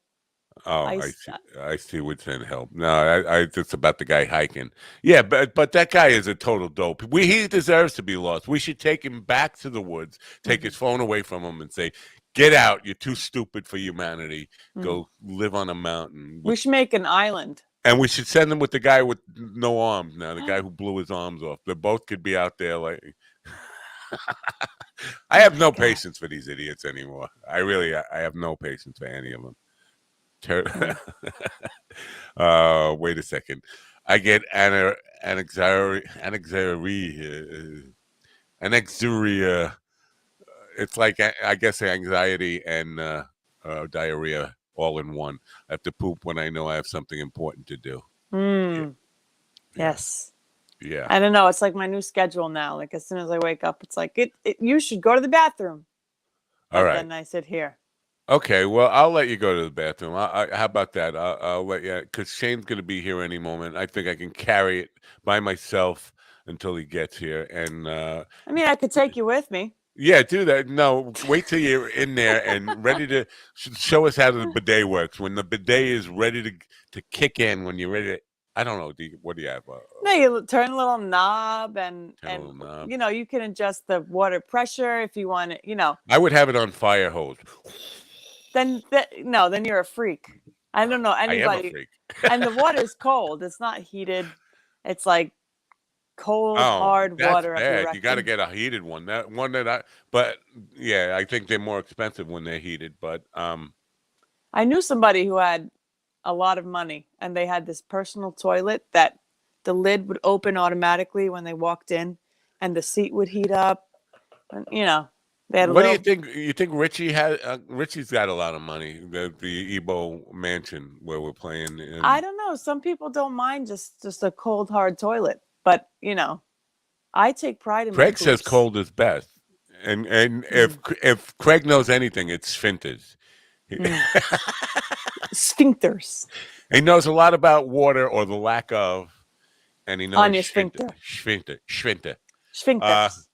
Oh, I I s- see. I see what's in help. No, I it's about the guy hiking. Yeah, but that guy is a total dope. He deserves to be lost. We should take him back to the woods, take his phone away from him, and say, "Get out! You're too stupid for humanity. Go live on a mountain." we should make an island. And we should send him with the guy with no arms now, the guy who blew his arms off. They both could be out there like. I have no God. patience for these idiots anymore. I really, I have no patience for any of them. Wait a second. I get anexuria. It's like I guess anxiety and diarrhea all in one. I have to poop when I know I have something important to do. Yeah. Yes. Yeah. I don't know. It's like my new schedule now. Like as soon as I wake up, it's like you should go to the bathroom. All But right. then I sit here. Okay, well, I'll let you go to the bathroom. How about that? I'll let you, because Shane's going to be here any moment. I think I can carry it by myself until he gets here. And I mean, I could take you with me. yeah, do that. No, wait till you're in there and ready to show us how the bidet works. When the bidet is ready to kick in, when you're ready to, I don't know. What do you have? No, you turn a little knob and Turn a little knob. you know, you can adjust the water pressure if you want it, you know. I would have it on fire hose. Then you're a freak. I don't know I am a anybody. freak. And the water's cold. It's not heated. It's like cold, Oh, hard that's water up your bad. You got to rectum. get a heated one. That one that but yeah, I think they're more expensive when they're heated. But I knew somebody who had a lot of money and they had this personal toilet that the lid would open automatically when they walked in and the seat would heat up. And, you know, they had a what do you little. think? You think Richie had? Richie's got a lot of money. The Ebo mansion where we're playing. I don't know. Some people don't mind just a cold, hard toilet. But, you know, I take pride in my Craig says poops. cold is best. And if Craig knows anything, it's sphincters. Sphincters He knows a lot about water or the lack of, and he on knows your sphincter. sphincter. Uh, Sphincters.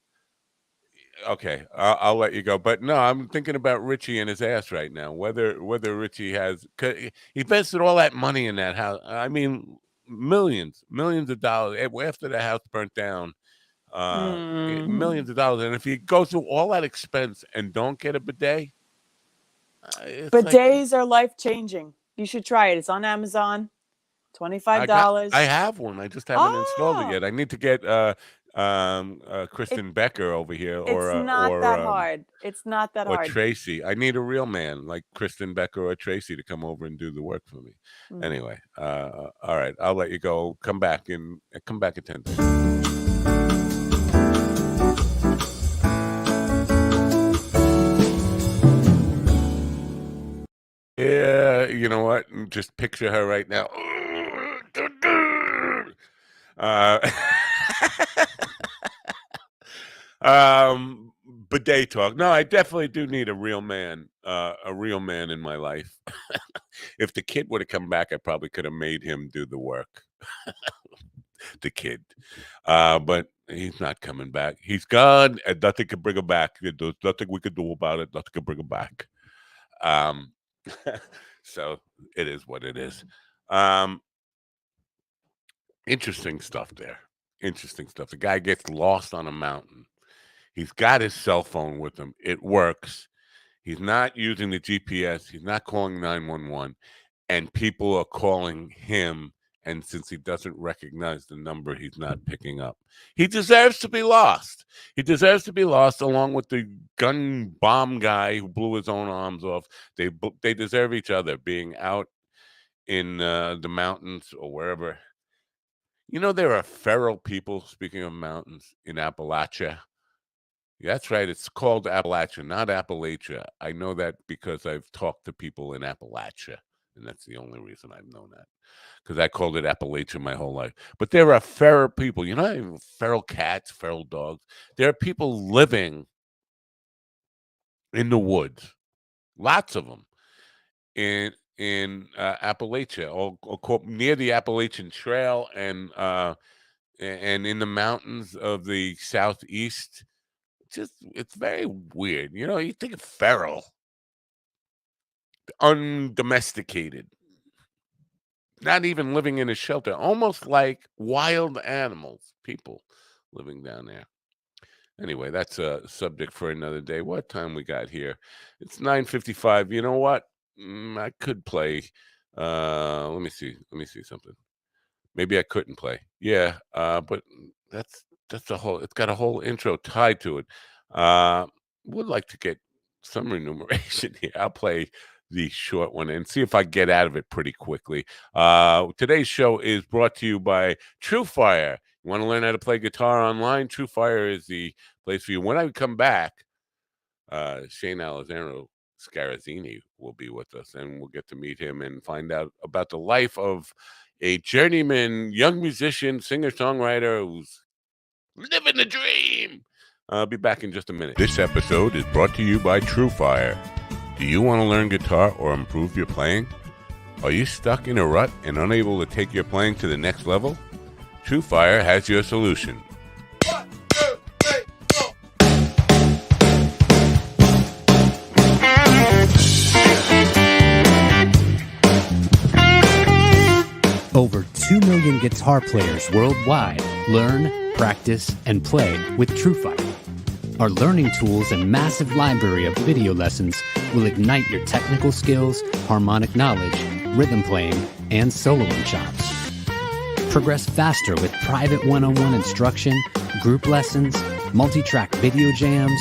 okay, I'll let you go. But no, I'm thinking about Richie and his ass right now. Whether Richie has, 'cause he invested all that money in that house. I mean, millions of dollars after the house burnt down. Millions of dollars, and if you go through all that expense and don't get a bidet, it's like Bidets are life changing. You should try it. It's on Amazon. $25. I have one. I just haven't installed it Oh, yet. I need to get Kristen Becker over here, it's not that hard. It's not that or hard. Tracy. I need a real man like Kristen Becker or Tracy to come over and do the work for me. Anyway, all right, I'll let you go. Come back at 10. Yeah, you know what? Just picture her right now. Uh, bidet talk. No, I definitely do need a real man in my life. If the kid would have come back, I probably could have made him do the work. The kid, but he's not coming back. He's gone, and nothing can bring him back. There's nothing we can do about it. Nothing can bring him back. Um, so it is what it is. Interesting stuff there. Interesting stuff. The guy gets lost on a mountain. He's got his cell phone with him. It works. He's not using the GPS. He's not calling 911. And people are calling him. And since he doesn't recognize the number, he's not picking up. He deserves to be lost. He deserves to be lost along with the gun bomb guy who blew his own arms off. They deserve each other being out in the mountains or wherever. You know, there are feral people, speaking of mountains, in Appalachia. That's right. It's called Appalachia, not Appalachia. I know that because I've talked to people in Appalachia, and that's the only reason I've known that. Because I called it Appalachia my whole life. But there are feral people. You know, feral cats, feral dogs. There are people living in the woods. Lots of them in Appalachia, or near the Appalachian Trail, and in the mountains of the southeast. It's very weird. You know, you think of feral. undomesticated, not even living in a shelter, almost like wild animals, people living down there. Anyway, that's a subject for another day. What time we got here? It's 9:55. You know what? I could play. Let me see. Let me see something. Maybe I couldn't play. Yeah, but that's a whole. It's got a whole intro tied to it. Uh, would like to get some remuneration here. I'll play the short one and see if I get out of it pretty quickly. Today's show is brought to you by TrueFire. You want to learn how to play guitar online? TrueFire is the place for you. When I come back, Shane Alessandro Scarazzini will be with us, and we'll get to meet him and find out about the life of a journeyman young musician, singer-songwriter who's living the dream. I'll be back in just a minute. This episode is brought to you by TrueFire. Do you want to learn guitar or improve your playing? Are you stuck in a rut and unable to take your playing to the next level? TrueFire has your solution. Over 2 million guitar players worldwide learn, practice, and play with TrueFire. Our learning tools and massive library of video lessons will ignite your technical skills, harmonic knowledge, rhythm playing, and soloing chops. Progress faster with private one-on-one instruction, group lessons, multi-track video jams,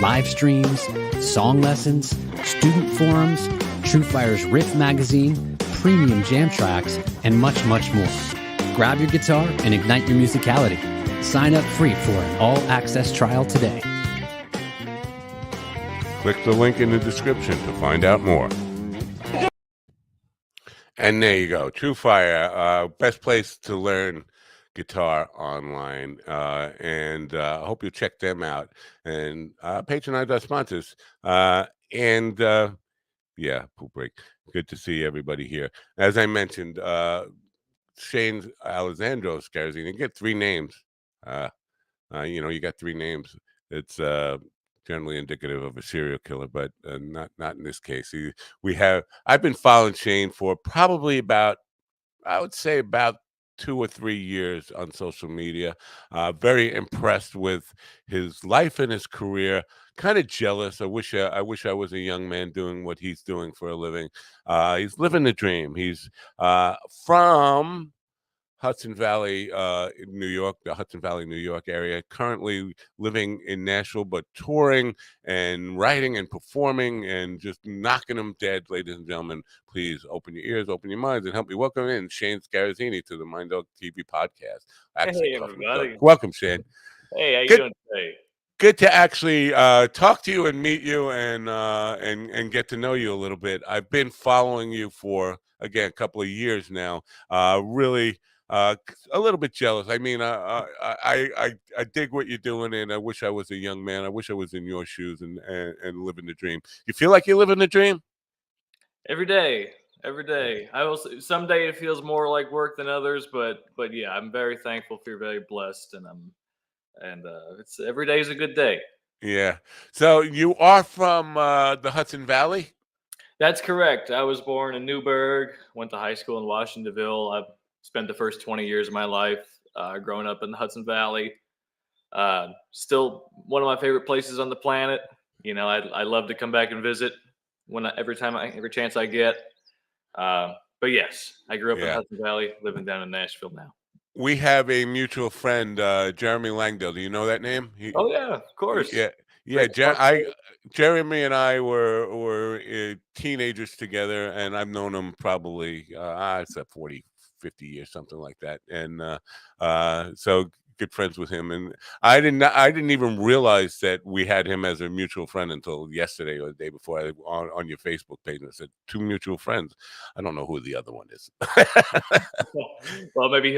live streams, song lessons, student forums, TrueFire's Riff magazine, premium jam tracks, and much, much more. Grab your guitar and ignite your musicality. Sign up free for an all-access trial today. Click the link in the description to find out more. And there you go. TrueFire, best place to learn guitar online. And I hope you check them out. And patronize our sponsors. Yeah, poop break. Good to see everybody here. As I mentioned, Shane Alessandro Scarazzini. Get three names. You got three names. It's generally indicative of a serial killer, but not in this case. I've been following Shane for probably I would say about 2 or 3 years on social media. Very impressed with his life and his career. Kind of jealous. I wish I was a young man doing what he's doing for a living. He's living the dream. He's from Hudson Valley, New York, the Hudson Valley, New York area. Currently living in Nashville, but touring and writing and performing and just knocking them dead, ladies and gentlemen. Please open your ears, open your minds, and help me welcome in Shane Scarazzini to the Mind Dog TV podcast. Hey, everybody. Welcome, Shane. Hey, how you doing today? Good to actually talk to you and meet you and get to know you a little bit. I've been following you for, again, a couple of years now. Really a little bit jealous. I mean, I dig what you're doing, and I wish I was a young man. I wish I was in your shoes and living the dream. You feel like you're living the dream? Every day. I will say, someday it feels more like work than others, but yeah, I'm very thankful, feel very blessed, and it's every day is a good day. Yeah. So you are from the Hudson Valley? That's correct. I was born in Newburgh, went to high school in Washingtonville. I've spent the first 20 years of my life growing up in the Hudson Valley. Still one of my favorite places on the planet. You know, I love to come back and visit every chance I get. But yes, I grew up in Hudson Valley, living down in Nashville now. We have a mutual friend, Jeremy Langdale. Do you know that name? Oh yeah, of course. Yeah. Jeremy and I were teenagers together, and I've known him probably it's 40, 50 years, something like that. And so good friends with him. And I didn't even realize that we had him as a mutual friend until yesterday or the day before. On your Facebook page, and it said 2 mutual friends. I don't know who the other one is. Well, maybe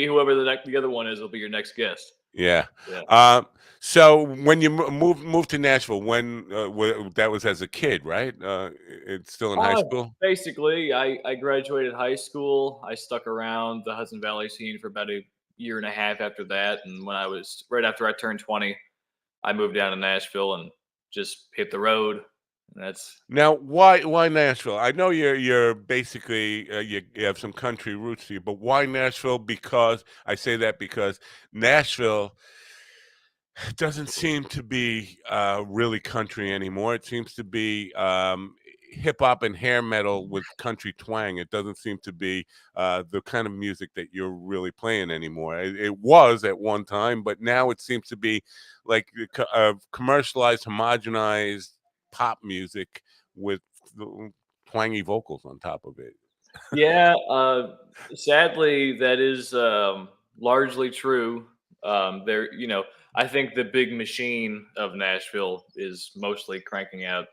whoever the other one is will be your next guest. Yeah. So when you moved to Nashville, when that was as a kid, right? It's still in high school. Basically, I graduated high school. I stuck around the Hudson Valley scene for about a year and a half after that, and when I was right after I turned 20, I moved down to Nashville and just hit the road. That's Now, why Nashville? I know you're basically you have some country roots to you, but why Nashville? Because I say that because Nashville doesn't seem to be really country anymore. It seems to be hip hop and hair metal with country twang. It doesn't seem to be the kind of music that you're really playing anymore. It was at one time, but now it seems to be like commercialized, homogenized pop music with the twangy vocals on top of it. yeah. Sadly, that is largely true. There, I think the big machine of Nashville is mostly cranking out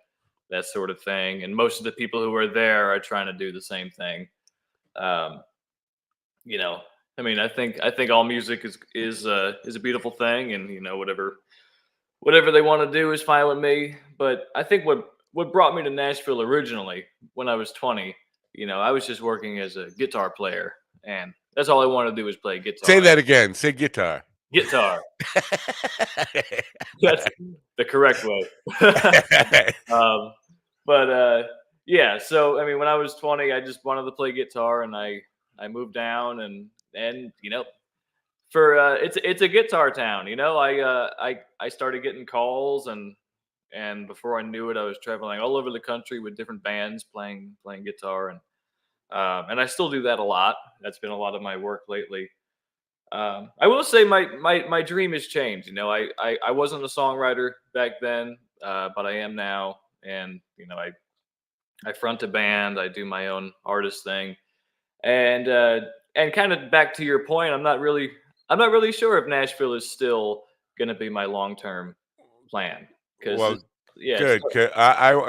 that sort of thing, and most of the people who are there are trying to do the same thing. Um, you know, I mean, I think all music is a beautiful thing, and whatever they want to do is fine with me. But I think what brought me to Nashville originally when I was 20, I was just working as a guitar player, and that's all I wanted to do was play Say guitar. that again. Say guitar. Guitar. That's the correct way. um, but yeah, so I mean, when I was 20, I just wanted to play guitar, and I moved down, and for it's a guitar town. I started getting calls, and before I knew it, I was traveling all over the country with different bands playing guitar, and I still do that a lot. That's been a lot of my work lately. I will say my dream has changed. I wasn't a songwriter back then, but I am now, and I front a band, I do my own artist thing, and kind of back to your point, I'm not really sure if Nashville is still going to be my long term plan because Well, yeah, it's good.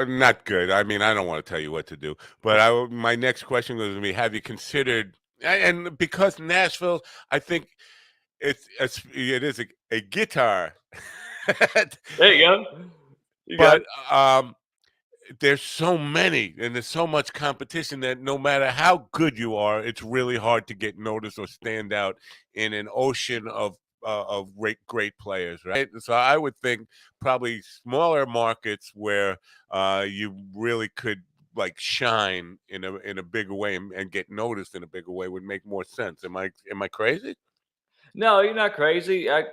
Not good. I mean, I don't want to tell you what to do, but my next question was to be: have you considered? And because Nashville, I think it is a guitar, there you go, you got but it. there's so many and there's so much competition that no matter how good you are, it's really hard to get noticed or stand out in an ocean of great players, right? So I would think probably smaller markets where you really could like shine in a bigger way and get noticed in a bigger way would make more sense. Am I crazy? No, you're not crazy. I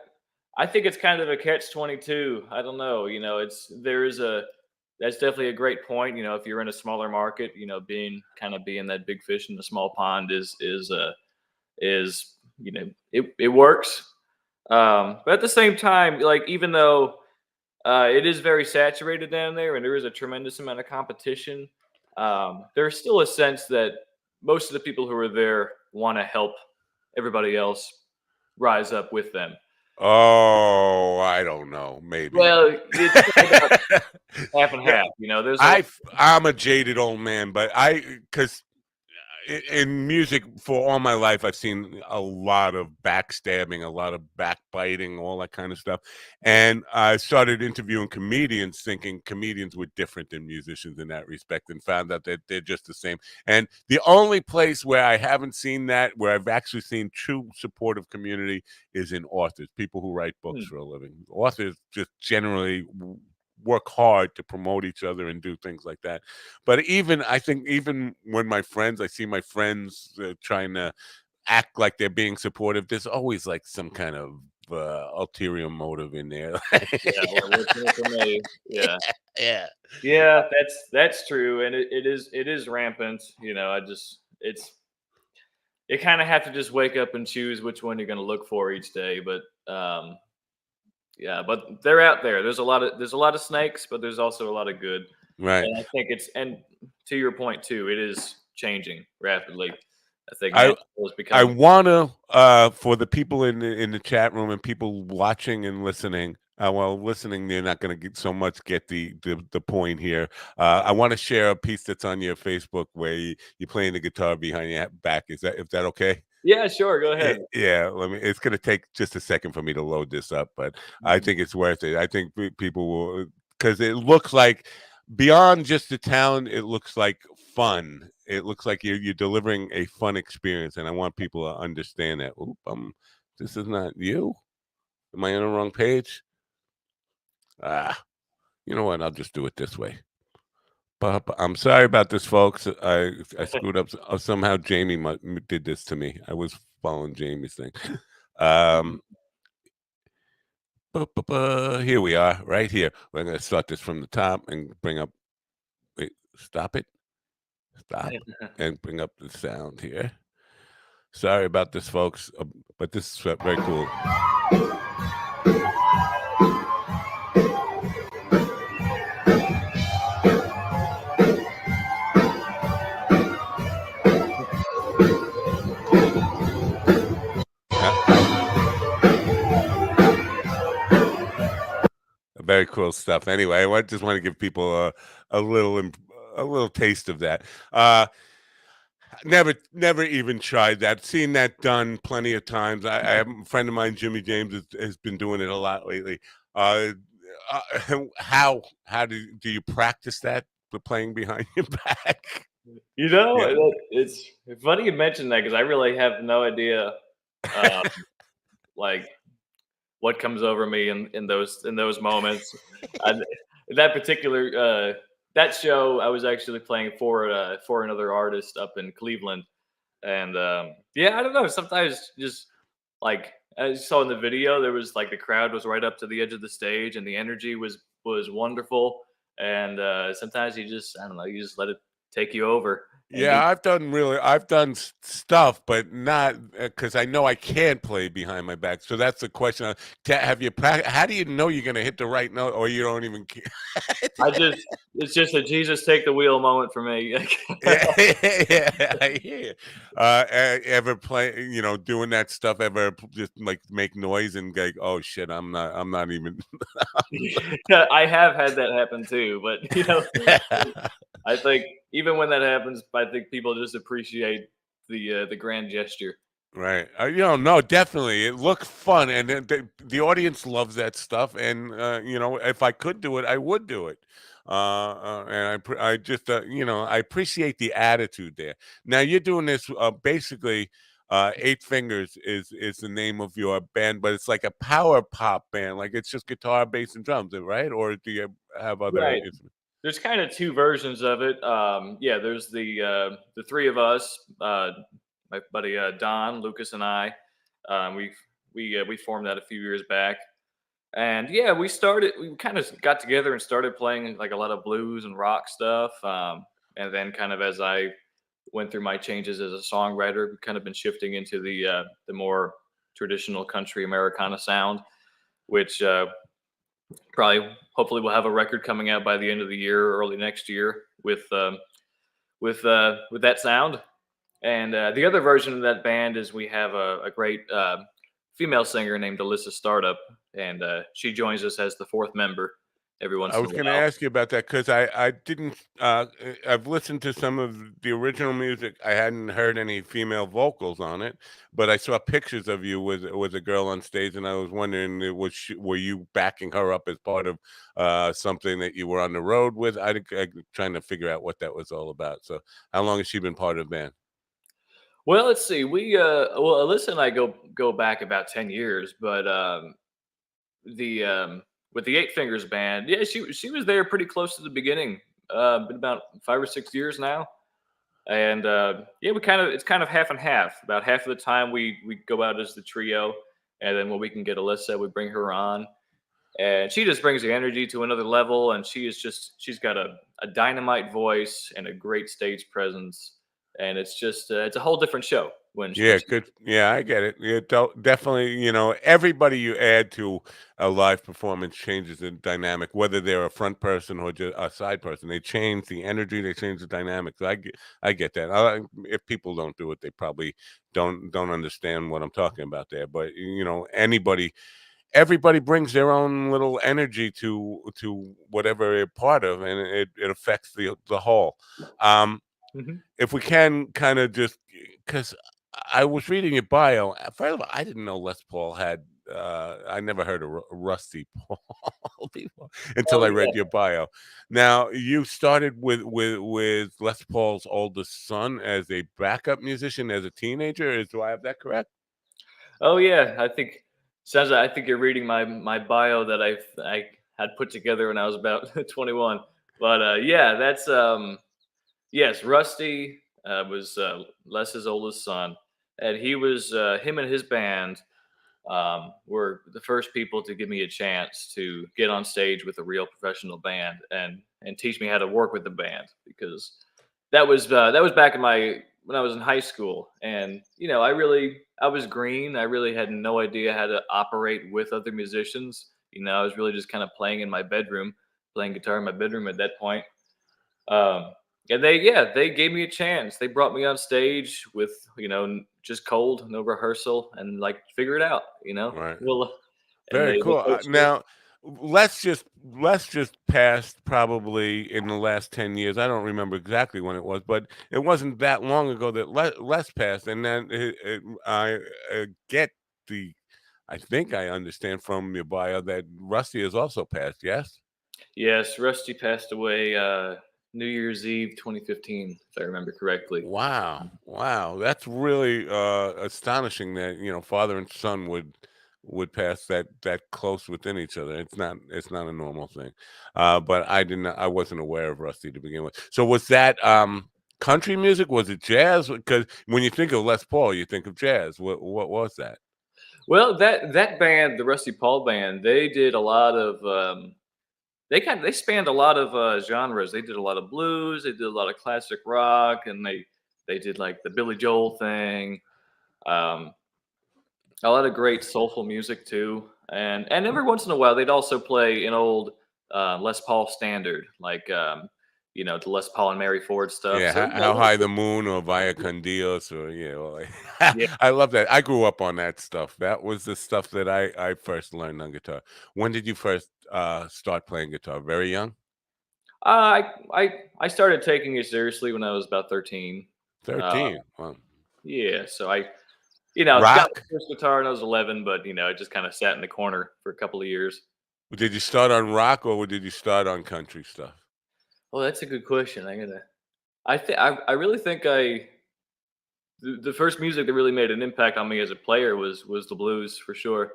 think it's kind of a catch 22. I don't know. That's definitely a great point. If you're in a smaller market, being that big fish in the small pond is it works. But at the same time, like even though it is very saturated down there and there is a tremendous amount of competition, there's still a sense that most of the people who are there want to help everybody else rise up with them. Oh, I don't know. Maybe. Well, it's kind of about half and half. There's a lot. I'm a jaded old man, but because in music for all my life, I've seen a lot of backstabbing, a lot of backbiting, all that kind of stuff. And I started interviewing comedians, thinking comedians were different than musicians in that respect, and found out that they're just the same. And the only place where I haven't seen that, where I've actually seen true supportive community, is in authors, people who write books Hmm. for a living. Authors just generally work hard to promote each other and do things like that. But I think even when I see my friends trying to act like they're being supportive, there's always like some kind of ulterior motive in there. Yeah, well, what's in it for me? Yeah, Yeah. yeah, that's true, and it is rampant. It kind of have to just wake up and choose which one you're going to look for each day. But yeah, but they're out there. There's a lot of snakes, but there's also a lot of good. Right. And I think and to your point too, it is changing rapidly. I think I Nashville is I becoming. want to for the people in the chat room and people watching and listening. Well, listening, they're not going to get so much get the point here. I want to share a piece that's on your Facebook where you're playing the guitar behind your back. Is that okay? Yeah, sure. Go ahead. Yeah, let me. It's gonna take just a second for me to load this up, but I Mhm. think it's worth it. I think people will because it looks like beyond just the talent, it looks like fun. It looks like you're delivering a fun experience, and I want people to understand that. Oop, this is not you. Am I on the wrong page? Ah, you know what? I'll just do it this way. I'm sorry about this, folks. I screwed up. Somehow Jamie did this to me. I was following Jamie's thing. Um, Here we are, right here. We're going to start this from the top and bring up. Wait, stop it. Stop and bring up the sound here. Sorry about this, folks, but this is very cool. Very cool stuff. Anyway, just want to give people a little taste of that. Never even tried that. Seen that done plenty of times. I have a friend of mine, Jimmy James, has been doing it a lot lately. Uh, how do you practice that? The playing behind your back. You know, Yeah. it's funny you mentioned that because I really have no idea, um, like what comes over me in those moments. I, that particular that show, I was actually playing for another artist up in Cleveland, and yeah, I don't know. Sometimes just like I saw in the video, there was like the crowd was right up to the edge of the stage, and the energy was wonderful. And sometimes you just I don't know, you just let it take you over and Yeah, I've done stuff, but not because I know I can't play behind my back. So that's the question. Have you how do you know you're going to hit the right note, or you don't even care? it's just a Jesus take the wheel moment for me. Yeah, I hear you. Ever play, doing that stuff? Ever just like make noise and like, oh shit, I'm not even. Yeah, I have had that happen too, but I think even when that happens, I think people just appreciate the grand gesture. Right. No, definitely. It looks fun, and the audience loves that stuff. And if I could do it, I would do it. And I just, I appreciate the attitude there. Now you're doing this basically. Eight Fingers is the name of your band, but it's like a power pop band. Like it's just guitar, bass, and drums, right? Or do you have other Right. instruments? There's kind of two versions of it. Yeah, there's the three of us, my buddy Don, Lucas, and I. We formed that a few years back, and yeah, we kind of got together and started playing like a lot of blues and rock stuff. And then kind of as I went through my changes as a songwriter, we've kind of been shifting into the more traditional country Americana sound, which probably hopefully we'll have a record coming out by the end of the year, early next year with that sound. And the other version of that band is we have a great female singer named Alyssa Startup, and she joins us as the fourth member every I once in a was going to while. ask you about that because I didn't I've listened to some of the original music. I hadn't heard any female vocals on it, but I saw pictures of you with a girl on stage, and I was wondering were you backing her up as part of something that you were on the road with? I trying to figure out what that was all about. So how long has she been part of the band? Well, let's see. Well, Alyssa and I go back about 10 years, but the with the Eight Fingers band, yeah, she was there pretty close to the beginning. Been about 5 or 6 years now, and yeah, it's kind of half and half. About half of the time we go out as the trio, and then when we can get Alyssa, we bring her on, and she just brings the energy to another level. And she's got a dynamite voice and a great stage presence, and it's a whole different show when Yeah, she's good. Yeah, I get it. Yeah, definitely. Everybody you add to a live performance changes the dynamic, whether they're a front person or just a side person. They change the energy, they change the dynamic. So I get that. If people don't do it, they probably don't understand what I'm talking about there. But everybody brings their own little energy to whatever they're part of, and it affects the whole. Um, Mhm. if we can kind of just because I was reading your bio. First of all, I didn't know Les Paul had. I never heard of Rusty Paul before until Oh I yeah. read your bio. Now you started with Les Paul's oldest son as a backup musician as a teenager. Do I have that correct? Oh yeah, I think you're reading my bio that I had put together when I was about 21. But yeah, that's yes, Rusty was Les's oldest son, and he was him and his band were the first people to give me a chance to get on stage with a real professional band and teach me how to work with the band, because that was back in my when I was in high school. And I was green. I really had no idea how to operate with other musicians. I was really just kind of playing in my bedroom, playing guitar in my bedroom at that point. um, and they gave me a chance. They brought me on stage with just cold, no rehearsal, and like figure it out. Right. Well, and Very they cool. coached me. Now, let's just past probably in the last 10 years. I don't remember exactly when it was, but it wasn't that long ago that Les passed, and then I get the. I think I understand from your bio that Rusty has also passed. Yes. Yes, Rusty passed away New Year's Eve 2015, if I remember correctly. Wow, wow, that's really astonishing that father and son would pass that close within each other. It's not a normal thing. But I wasn't aware of Rusty to begin with. So was that country music? Was it jazz? Because when you think of Les Paul, you think of jazz. What was that? Well, that band, the Rusty Paul band, they did a lot of they spanned a lot of genres. They did a lot of blues, they did a lot of classic rock, and they did like the Billy Joel thing. Um, a lot of great soulful music too. And every once in a while, they'd also play an old Les Paul standard, like the Les Paul and Mary Ford stuff. Yeah, So how high the moon or Via con Dios or yeah. I love that. I grew up on that stuff. That was the stuff that I first learned on guitar. When did you first start playing guitar? Very young? I started taking it seriously when I was about 13. Uh, 13. Wow. yeah, so I got my Rock? first guitar when I was 11, but it just kind of sat in the corner for a couple of years. Did you start on rock or did you start on country stuff? Oh, that's a good question. I really think the first music that really made an impact on me as a player was the blues for sure.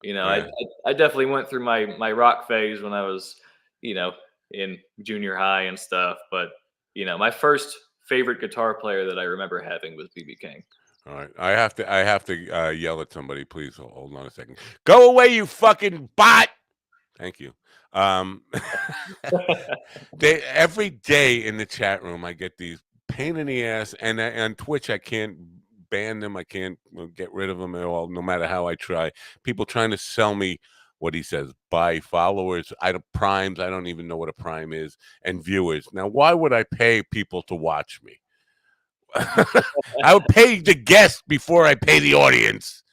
I Yeah. I definitely went through my rock phase when I was you know in junior high and stuff, but my first favorite guitar player that I remember having was BB King. All right. I have to yell at somebody. Please hold on a second. Go away, you fucking bot. Thank you. Um, they every day in the chat room, I get these pain in the ass, and on Twitch, I can't ban them. I can't get rid of them at all, no matter how I try. People trying to sell me what he says, buy followers. I don't primes. I don't even know what a prime is, and viewers. Now, why would I pay people to watch me? I would pay the guest before I pay the audience.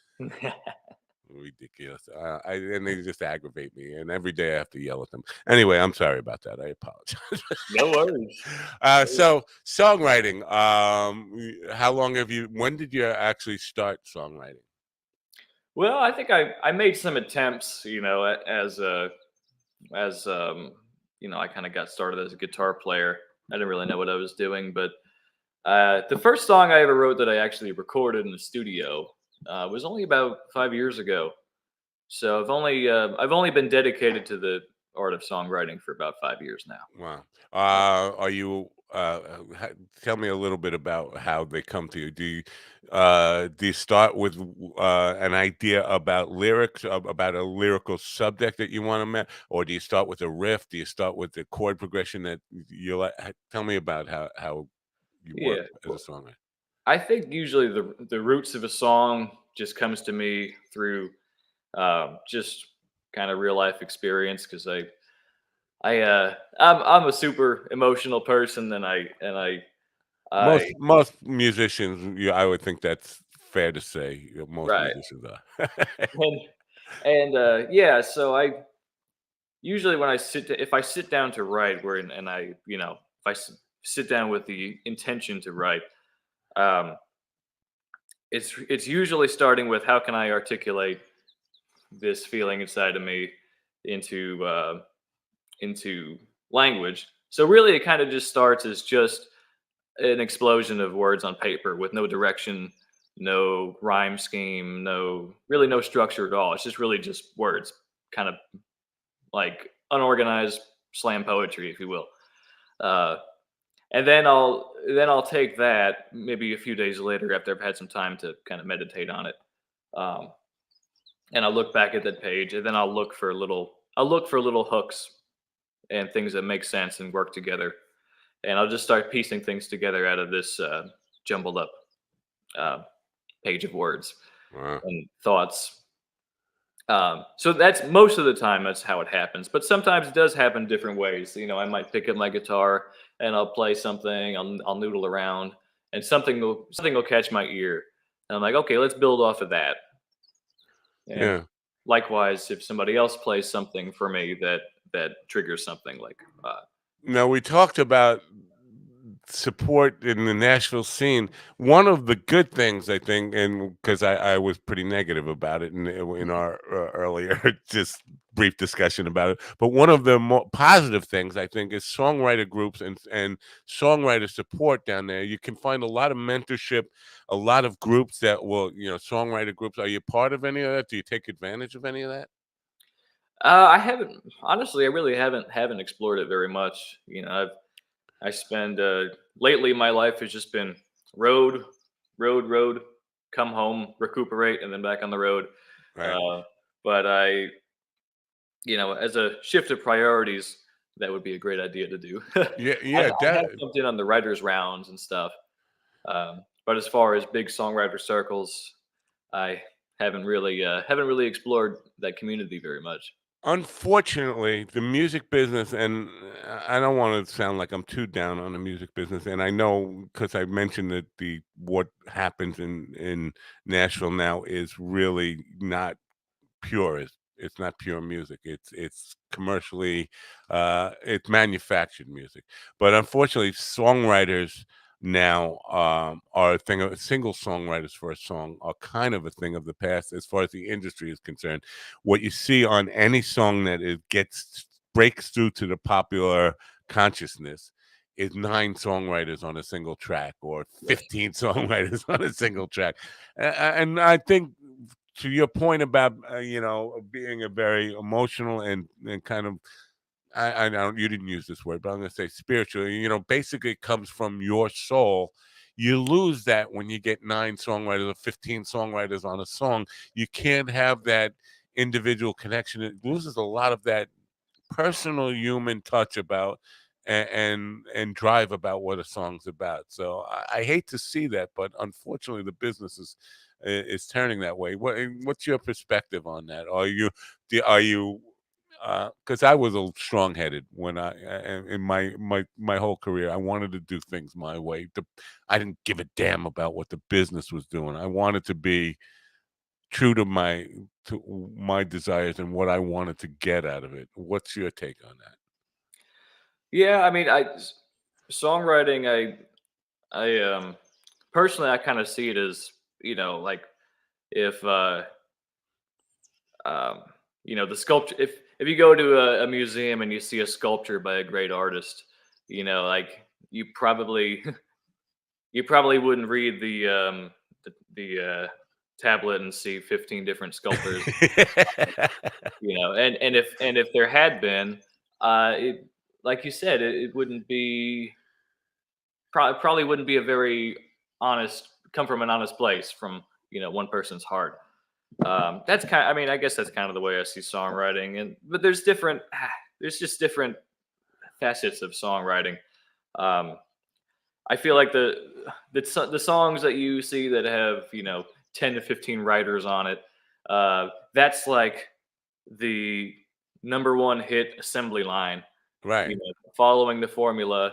Ridiculous. And they just aggravate me, and every day I have to yell at them. Anyway, I'm sorry about that. I apologize. No worries. So songwriting. How long have you? When did you actually start songwriting? Well, I think I made some attempts, as I kind of got started as a guitar player. I didn't really know what I was doing, but the first song I ever wrote that I actually recorded in the studio was only about 5 years ago. So I've only been dedicated to the art of songwriting for about 5 years now. Wow. Are you? Tell me a little bit about how they come to you. Do you start with an idea about lyrics, about a lyrical subject that you want to make, or do you start with a riff? Do you start with the chord progression that you like? Tell me about how you work Yeah. as a songwriter. I think usually the roots of a song just comes to me through just kind of real life experience, because I'm a super emotional person, and I Most musicians, yeah, I would think that's fair to say. Most right. musicians are. And yeah, so I usually when if I sit down to write, and if sit down with the intention to write, um it's usually starting with how can I articulate this feeling inside of me into into language. So really, it kind of just starts as just an explosion of words on paper with no direction, no rhyme scheme, no structure at all. It's just really just words, kind of like unorganized slam poetry, if you will. And then I'll take that maybe a few days later after I've had some time to kind of meditate on it. Um, and I'll look back at that page, and then I'll look for little hooks and things that make sense and work together. And I'll just start piecing things together out of this jumbled up uh, page of words Wow. and thoughts. So that's most of the time that's how it happens. But sometimes it does happen different ways. I might pick up my guitar and I'll play something. I'll noodle around, and something will catch my ear, and I'm like, okay, let's build off of that. And Yeah. likewise, if somebody else plays something for me that triggers something like, Now we talked about support in the Nashville scene. One of the good things I think, and because I was pretty negative about it in our earlier just brief discussion about it, but one of the more positive things I think is songwriter groups and songwriter support down there. You can find a lot of mentorship, a lot of groups that will, songwriter groups. Are you part of any of that? Do you take advantage of any of that? I haven't, honestly. I really haven't explored it very much. I spend lately my life has just been road, road, come home, recuperate, and then back on the road. Right. Uh, but as a shift of priorities, that would be a great idea to do. Yeah, I yeah, have jumped in on the writers' rounds and stuff. But as far as big songwriter circles, I haven't really explored that community very much. unfortunately, the music business, and I don't want to sound like I'm too down on the music business, and I know because I mentioned that the what happens in Nashville now is really not pure. It's not pure music. It's commercially, it's manufactured music. But unfortunately, songwriters now are a thing. Of single songwriters for a song are kind of a thing of the past as far as the industry is concerned. What you see on any song that it gets breaks through to the popular consciousness is 9 songwriters on a single track or 15 songwriters on a single track. And I think to your point about being a very emotional and kind of I don't you didn't use this word, but I'm going to say spiritual. Basically it comes from your soul. You lose that when you get 9 songwriters or 15 songwriters on a song. You can't have that individual connection. It loses a lot of that personal human touch about and drive about what a song's about. So I hate to see that, but unfortunately, the business is turning that way. What's your perspective on that? Are you because I was a strong-headed when in my whole career. I wanted to do things my way. I didn't give a damn about what the business was doing. I wanted to be true to my desires and what I wanted to get out of it. What's your take on that? Yeah, I mean, songwriting. I personally, I kind of see it as, like, if um, the sculpture. If you go to a museum and you see a sculpture by a great artist, like, you probably wouldn't read the tablet and see 15 different sculptors. And if there had been, it, like you said, it wouldn't be, probably wouldn't be a very honest, come from an honest place, from one person's heart. That's I mean, I guess that's kind of the way I see songwriting. But there's just different facets of songwriting. um I feel like the songs that you see that have 10 to 15 writers on it, that's like the number one hit assembly line, Right. following the formula.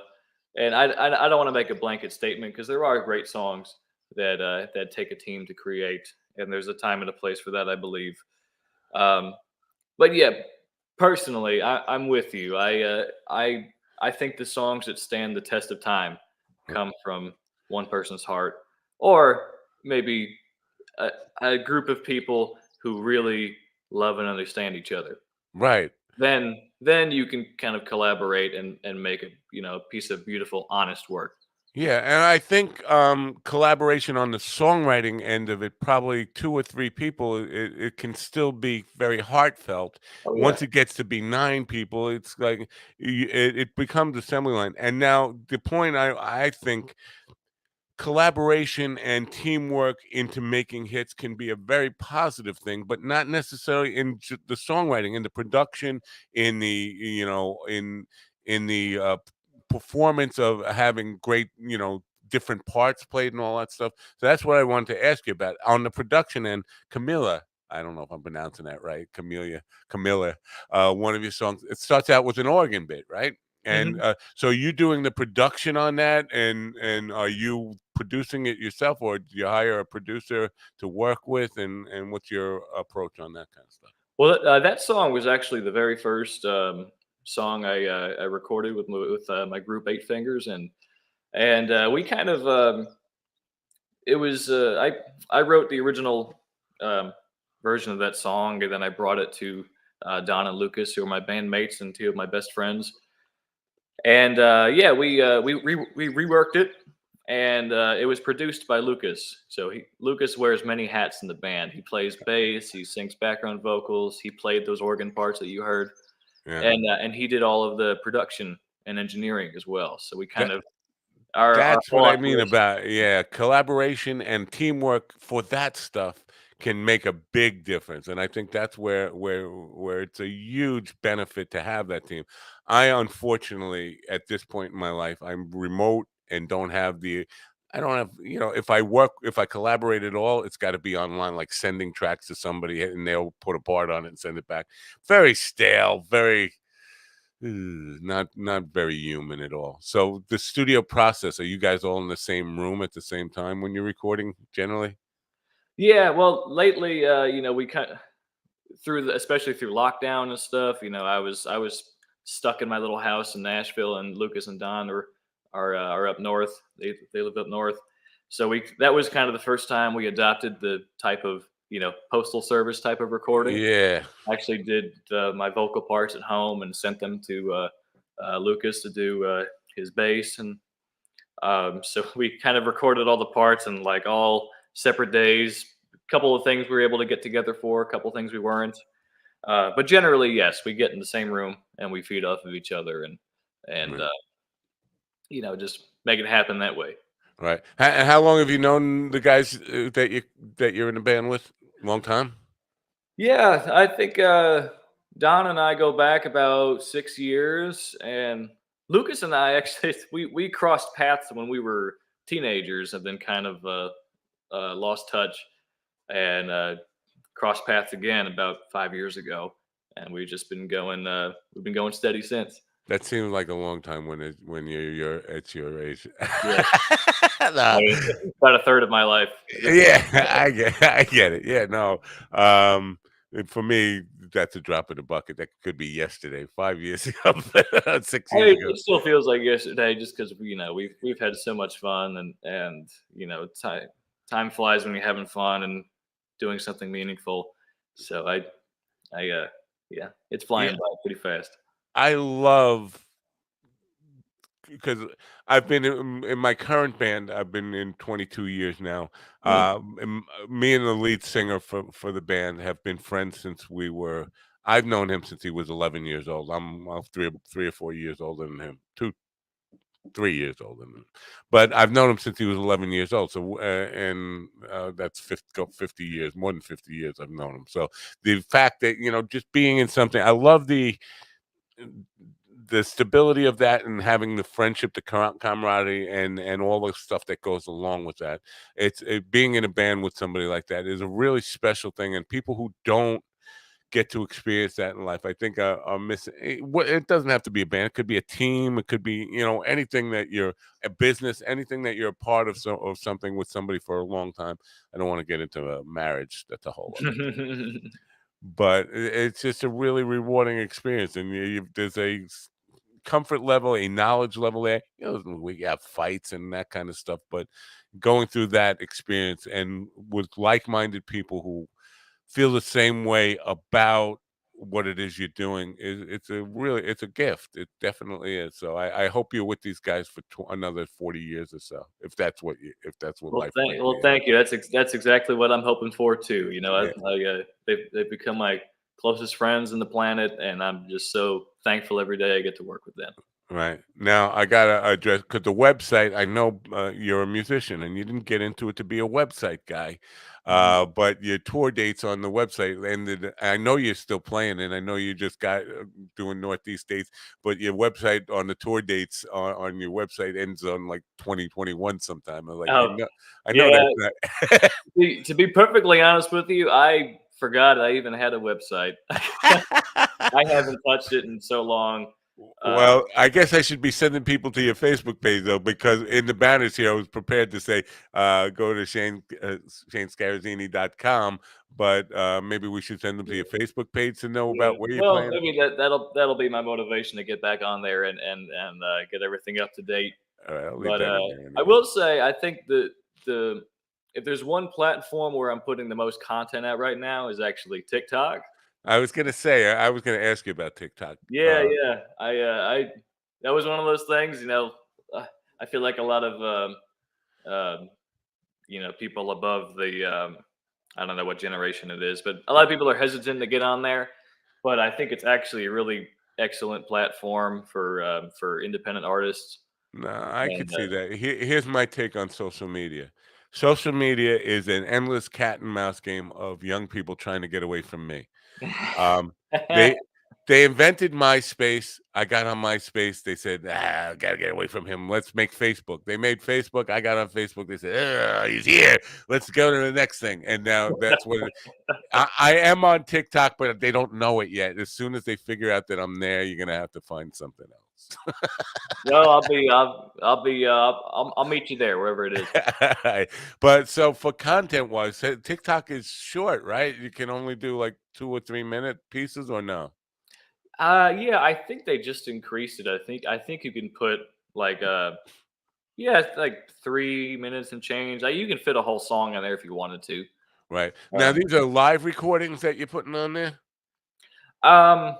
And I don't want to make a blanket statement, because there are great songs that take a team to create, and there's a time and a place for that, I believe. Um, but yeah, personally, I'm with you. I think the songs that stand the test of time come from one person's heart, or maybe a, a group of people who really love and understand each other. Right. Then you can kind of collaborate and make a piece of beautiful, honest work. Yeah, and I think collaboration on the songwriting end of it, probably 2 or 3 people, it can still be very heartfelt. Oh yeah. Once it gets to be 9 people, it's like it becomes assembly line. And now the point I think collaboration and teamwork into making hits can be a very positive thing, but not necessarily in the songwriting, in the production, in the in the performance of having great different parts played and all that stuff. So that's what I wanted to ask you about on the production end. Camilla, I don't know if I'm pronouncing that right. Camilla, one of your songs. It starts out with an organ bit, right? And Mhm. so you doing the production on that, and are you producing it yourself, or do you hire a producer to work with, and what's your approach on that kind of stuff? Well, that song was actually the very first song I recorded with my group Eight Fingers, and we kind of it was I wrote the original um, version of that song, and then I brought it to Don and Lucas, who are my bandmates and two of my best friends. And yeah, we reworked it, and it was produced by Lucas. So Lucas wears many hats in the band. He plays bass, he sings background vocals, he played those organ parts that you heard, Yeah. and he did all of the production and engineering as well. So we kind That of our That's what whole I mean operation. about, yeah, collaboration and teamwork for that stuff can make a big difference, and I think that's where it's a huge benefit to have that team. I unfortunately, at this point in my life, I'm remote and don't have the I don't have, if I collaborate at all, it's got to be online, like sending tracks to somebody and they'll put a part on it and send it back. Very stale, very not very human at all. So the studio process, are you guys all in the same room at the same time when you're recording generally? Yeah, well, lately, we kind of especially through lockdown and stuff. I was stuck in my little house in Nashville, and Lucas and Don are up north. They live up north, so we that was kind of the first time we adopted the type of postal service type of recording. Yeah. I actually did my vocal parts at home and sent them to Lucas to do his bass, and so we kind of recorded all the parts and like all separate days. A couple of things we were able to get together for, a couple of things we weren't. But generally, yes, we get in the same room and we feed off of each other, and Right. just make it happen that way. Right. How long have you known the guys that you're in a band with? Long time? Yeah, I think Don and I go back about 6 years, and Lucas and I actually we crossed paths when we were teenagers, and then kind of lost touch, and crossed paths again about 5 years ago, and we've been going steady since. That seems like a long time when you're at your age. Yeah, I Nah. mean, it's about a third of my life at this point. Yeah, I get it. Yeah, no. For me, that's a drop in the bucket. That could be yesterday, 5 years ago, 6 years I ago. It still feels like yesterday, just because we've had so much fun, and time flies when you're having fun and doing something meaningful. So yeah, it's flying Yeah, by pretty fast. I love because I've been in my current band. I've been in 22 years now. Mm. Me and the lead singer for the band have been friends since we were. I've known him since he was 11 years old. I'm 3 or 4 years older than him. 3 years older than him. But I've known him since he was 11 years old. So and that's 50 years, more than 50 years I've known him. So the fact that just being in something, I love the stability of that, and having the friendship, the camaraderie, and all the stuff that goes along with that. Being in a band with somebody like that is a really special thing, and people who don't get to experience that in life, I think, are missing. It doesn't have to be a band; it could be a team, it could be anything that you're a business, anything that you're a part of, of something with somebody for a long time. I don't want to get into a marriage; that's a whole other thing. But it's just a really rewarding experience, and there's a comfort level, a knowledge level there. We have fights and that kind of stuff, but going through that experience and with like-minded people who feel the same way about what it is you're doing it's a gift. It definitely is. So I hope you're with these guys for another 40 years or so, if that's what life brings you. Thank you. That's exactly what I'm hoping for too. You know, Yeah. they've become my closest friends on the planet, and I'm just so thankful every day I get to work with them. Right. Now I gotta address because the website. I know you're a musician, and you didn't get into it to be a website guy, Mhm. but your tour dates on the website ended. I know you're still playing, and I know you just got doing Northeast dates, but your website on the tour dates on your website ends on like 2021 sometime. I'm like, Oh, I know yeah. that's not. To be perfectly honest with you, I forgot I even had a website. I haven't touched it in so long. Um, Well, I guess I should be sending people to your Facebook page though, because in the banners here, I was prepared to say, go to ShaneScarazzini.com, but maybe we should send them to your Facebook page to know yeah. about where you're Well, playing. maybe that'll be my motivation to get back on there and get everything up to date. All right, I'll leave But that in there I anyway. will say, I think the if there's one platform where I'm putting the most content at right now is actually TikTok. I was gonna say, I was gonna ask you about TikTok. Yeah, yeah. I that was one of those things. Uh, I feel like a lot of um, people above the I don't know what generation it is, but a lot of people are hesitant to get on there. But I think it's actually a really excellent platform for independent artists. No, I could And see that. Here's my take on social media. Social media is an endless cat and mouse game of young people trying to get away from me. Um, they they invented MySpace. I got on MySpace. They said, gotta get away from him. Let's make Facebook. They made Facebook. I got on Facebook. They said, he's here. Let's go to the next thing. And now that's what I am on TikTok, but they don't know it yet. As soon as they figure out that I'm there, you're gonna have to find something else. well, I'll meet you there wherever it is. But so for content wise, TikTok is short, right? You can only do like 2 or 3 minute pieces, or no? Yeah, I think they just increased it. I think you can put like yeah, it's like 3 minutes and change. Like you can fit a whole song on there if you wanted to. Right. Now Um, these are live recordings that you're putting on there? um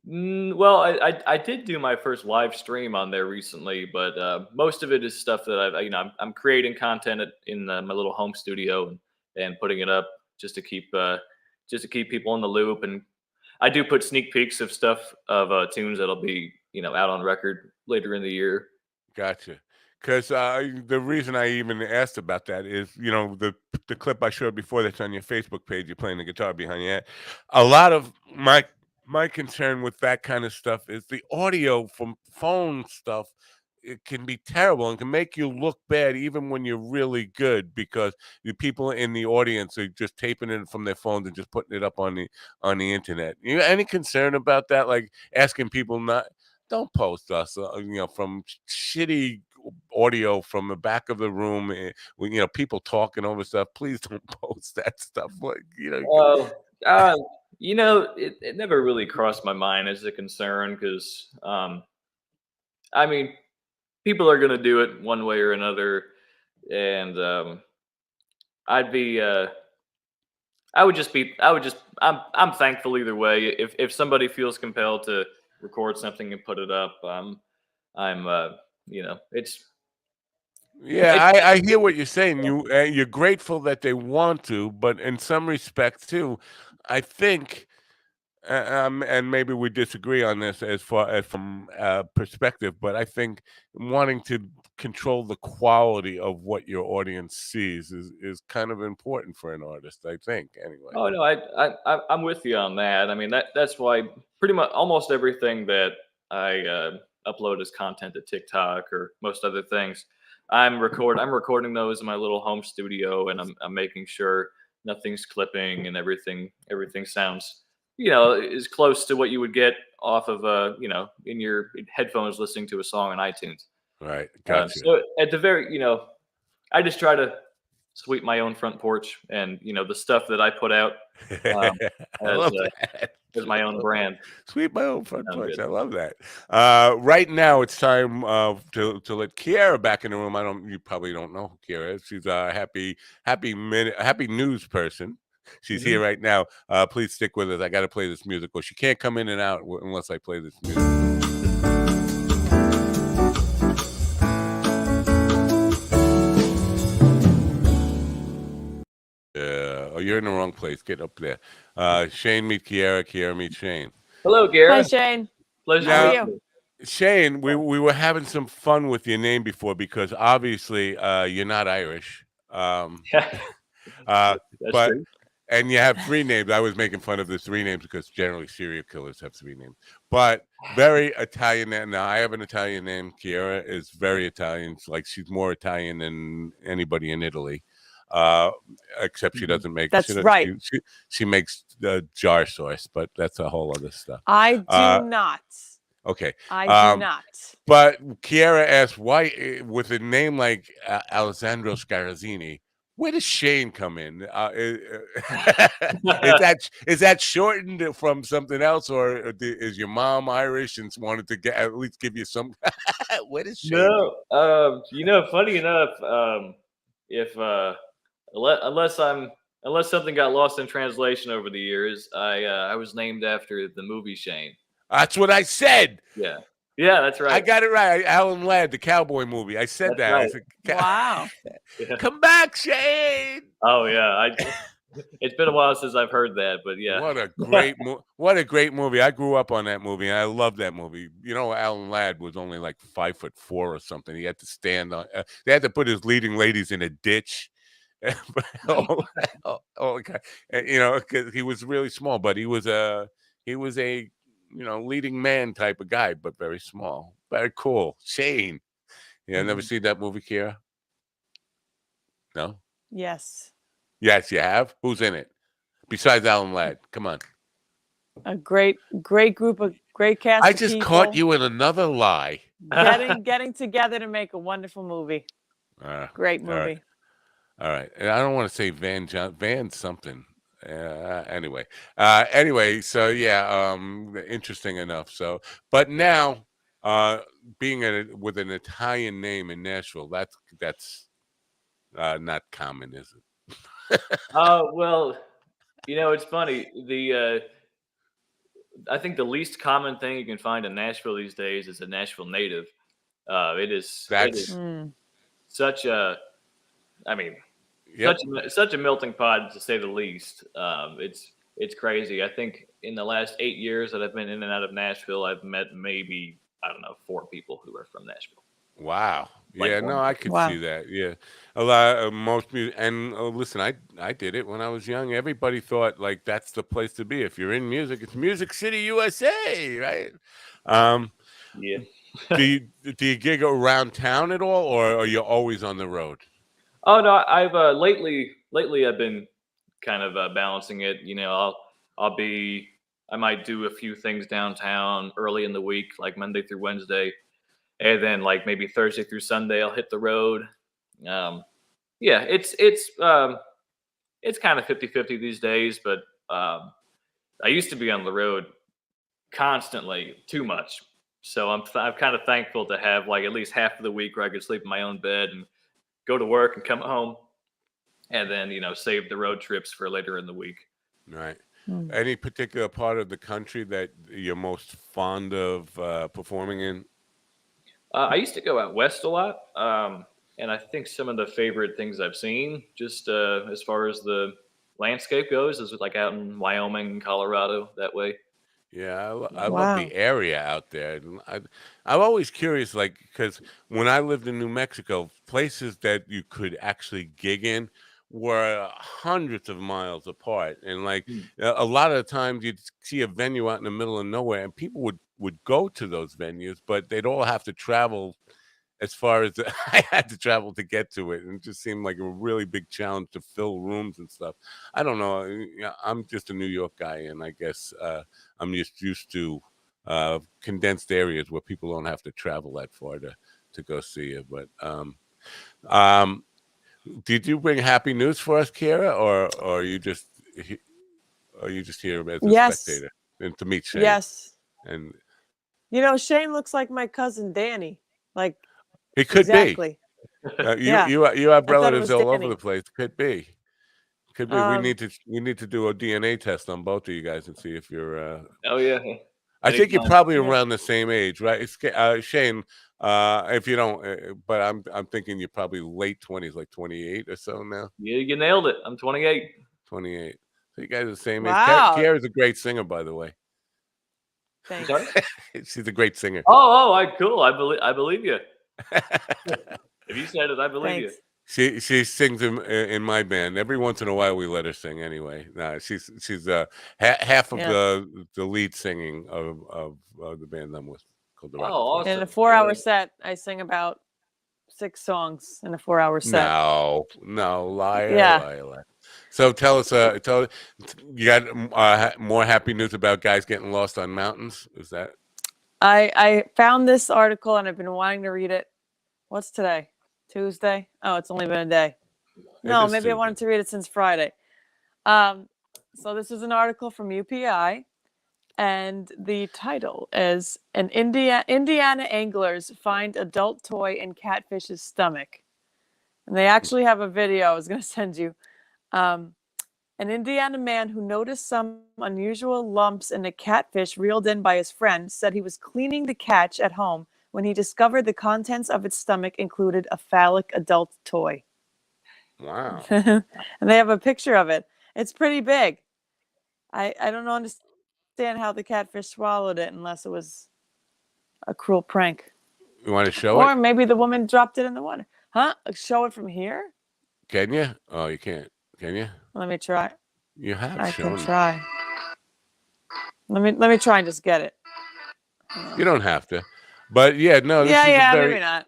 well, I did do my first live stream on there recently, but most of it is stuff that I'm creating content in my little home studio and putting it up just to keep people in the loop. And I do put sneak peeks of stuff of tunes that'll be out on record later in the year. Gotcha. Because the reason I even asked about that is, the clip I showed before that's on your Facebook page, you're playing the guitar behind your head. A lot of my concern with that kind of stuff is the audio from phone stuff. It can be terrible and can make you look bad even when you're really good, because the people in the audience are just taping it from their phones and just putting it up on the internet. You any concern about that? Like asking people not don't post us, from shitty audio from the back of the room, when people talking over stuff. Please don't post that stuff. Like Well, uh, it never really crossed my mind as a concern because I mean, people are going to do it one way or another, and I'd be I would just I'm thankful either way. If somebody feels compelled to record something and put it up, I'm it's yeah, it's I hear what you're saying. You're grateful that they want to, but in some respects too, I think. And maybe we disagree on this as far as from perspective, but I think wanting to control the quality of what your audience sees is kind of important for an artist. I think, anyway. Oh no, I'm with you on that. I mean that's why pretty much almost everything that I upload as content to TikTok or most other things, I'm recording those in my little home studio, and I'm making sure nothing's clipping and everything sounds as close to what you would get off of in your headphones listening to a song on iTunes. Right, gotcha. So at the very I just try to sweep my own front porch, and the stuff that I put out um, I as love that. as my own brand. Sweep my own front Sound porch. good. I love that. Right now, it's time to let Kiara back in the room. You probably don't know who Kiara is. She's a happy news person. She's here right now. Please stick with us. I got to play this music. Well, she can't come in and out unless I play this music. Oh, you're in the wrong place. Get up there. Shane meet Kiara. Kiara meet Shane. Hello, Kiara. Hi, Shane. Pleasure How to are meet you? Shane, we were having some fun with your name before because obviously you're not Irish. That's But true. and you have 3 names. I was making fun of the 3 names because generally serial killers have 3 names. But very Italian. Now I have an Italian name. Kiara is very Italian. It's like she's more Italian than anybody in Italy. Except she doesn't make. That's right. She makes jar sauce, but that's a whole other stuff. I do not. Okay. I do not. But Kiara asked, why, with a name like Alessandro Scarazzini, where does Shane come in? Is that shortened from something else, or is your mom Irish and wanted to at least give you some? Where does Shane? No, funny enough, if unless something got lost in translation over the years, I was named after the movie Shane. That's what I said. Yeah, that's right. I got it right. Alan Ladd, the cowboy movie. I said That's that. right. I said, Wow. Yeah. Come back, Shane. Oh yeah, it's been a while since I've heard that, but yeah. What a great what a great movie. I grew up on that movie, and I love that movie. You know, Alan Ladd was only like 5'4" or something. He had to stand on. They had to put his leading ladies in a ditch. Okay. You know, because he was really small, but he was a leading man type of guy, but very small. Very cool. Shane. Yeah, never seen that movie, Kiara? No? Yes. Yes, you have? Who's in it? Besides Alan Ladd. Come on. A great group of great cast. I of just people caught you in another lie. getting together to make a wonderful movie. Great movie. All right. And I don't want to say Van something. Anyway, so yeah, interesting enough. So, but now, being with an Italian name in Nashville, that's not common, is it? Well, it's funny. I think the least common thing you can find in Nashville these days is a Nashville native. It is such a, I mean, Yep. such a melting pot, to say the least. It's crazy. I think in the last 8 years that I've been in and out of Nashville, I've met maybe, I don't know, 4 people who are from Nashville. Wow. Yeah, no, I could see that. Yeah, a lot of most music. And listen, I did it when I was young. Everybody thought like that's the place to be. If you're in music, it's Music City, USA, right? Yeah. do you gig around town at all, or are you always on the road? Oh no, I've lately I've been kind of balancing it. I might do a few things downtown early in the week, like Monday through Wednesday, and then like maybe Thursday through Sunday I'll hit the road. Yeah, it's kind of 50-50 these days, but I used to be on the road constantly, too much. So I'm kind of thankful to have like at least half of the week where I could sleep in my own bed and go to work and come home, and then save the road trips for later in the week. Right. Any particular part of the country that you're most fond of performing in? I used to go out west a lot, and I think some of the favorite things I've seen, just as far as the landscape goes, is like out in Wyoming and Colorado, that way. Yeah, I love the area out there. I'm always curious, like, because when I lived in New Mexico, places that you could actually gig in were hundreds of miles apart. And like a lot of the times you'd see a venue out in the middle of nowhere, and people would go to those venues, but they'd all have to travel as far as I had to travel to get to it. And it just seemed like a really big challenge to fill rooms and stuff. I don't know. I'm just a New York guy, and I guess I'm just used to condensed areas where people don't have to travel that far to go see it. But did you bring happy news for us, Kiara, or are you just here as a spectator and to meet Shane? Yes. And Shane looks like my cousin Danny. Like he could exactly. be. You have relatives all over the place. Could be. Could be. We need to do a DNA test on both of you guys and see if you're. Oh yeah. I think you're Anytime. probably Yeah. around the same age, right? Shane, if you don't, but I'm thinking you're probably late 20s, like 28 or so now. Yeah, you nailed it. I'm 28. 28. So you guys are the same age. Wow. Kiara's a great singer, by the way. Thanks. Sorry? She's a great singer. Cool. I believe you. If you said it, I believe Thanks. She sings in my band. Every once in a while, we let her sing anyway. Nah, she's half of the lead singing of the band I'm with, called the Rock. Awesome. In a 4-hour set, I sing about 6 songs in a 4-hour set. No, liar, Yeah. liar. So tell us, you got more happy news about guys getting lost on mountains? Is that? I found this article and I've been wanting to read it. What's today? Tuesday? Oh, it's only been a day. No, maybe I wanted to read it since Friday. So this is an article from UPI, and the title is Indiana anglers find adult toy in catfish's stomach. And they actually have a video I was going to send you. An Indiana man who noticed some unusual lumps in a catfish reeled in by his friend said he was cleaning the catch at home when he discovered the contents of its stomach included a phallic adult toy. Wow. And they have a picture of it. It's pretty big. I don't understand how the catfish swallowed it unless it was a cruel prank. You want to show Or it? maybe the woman dropped it in the water. Huh? Show it from here? Can you? Oh, you can't. Can you? Let me try. You have I shown. can try. Let me try and just get it. You don't have to. But yeah, no, this is a very, maybe not.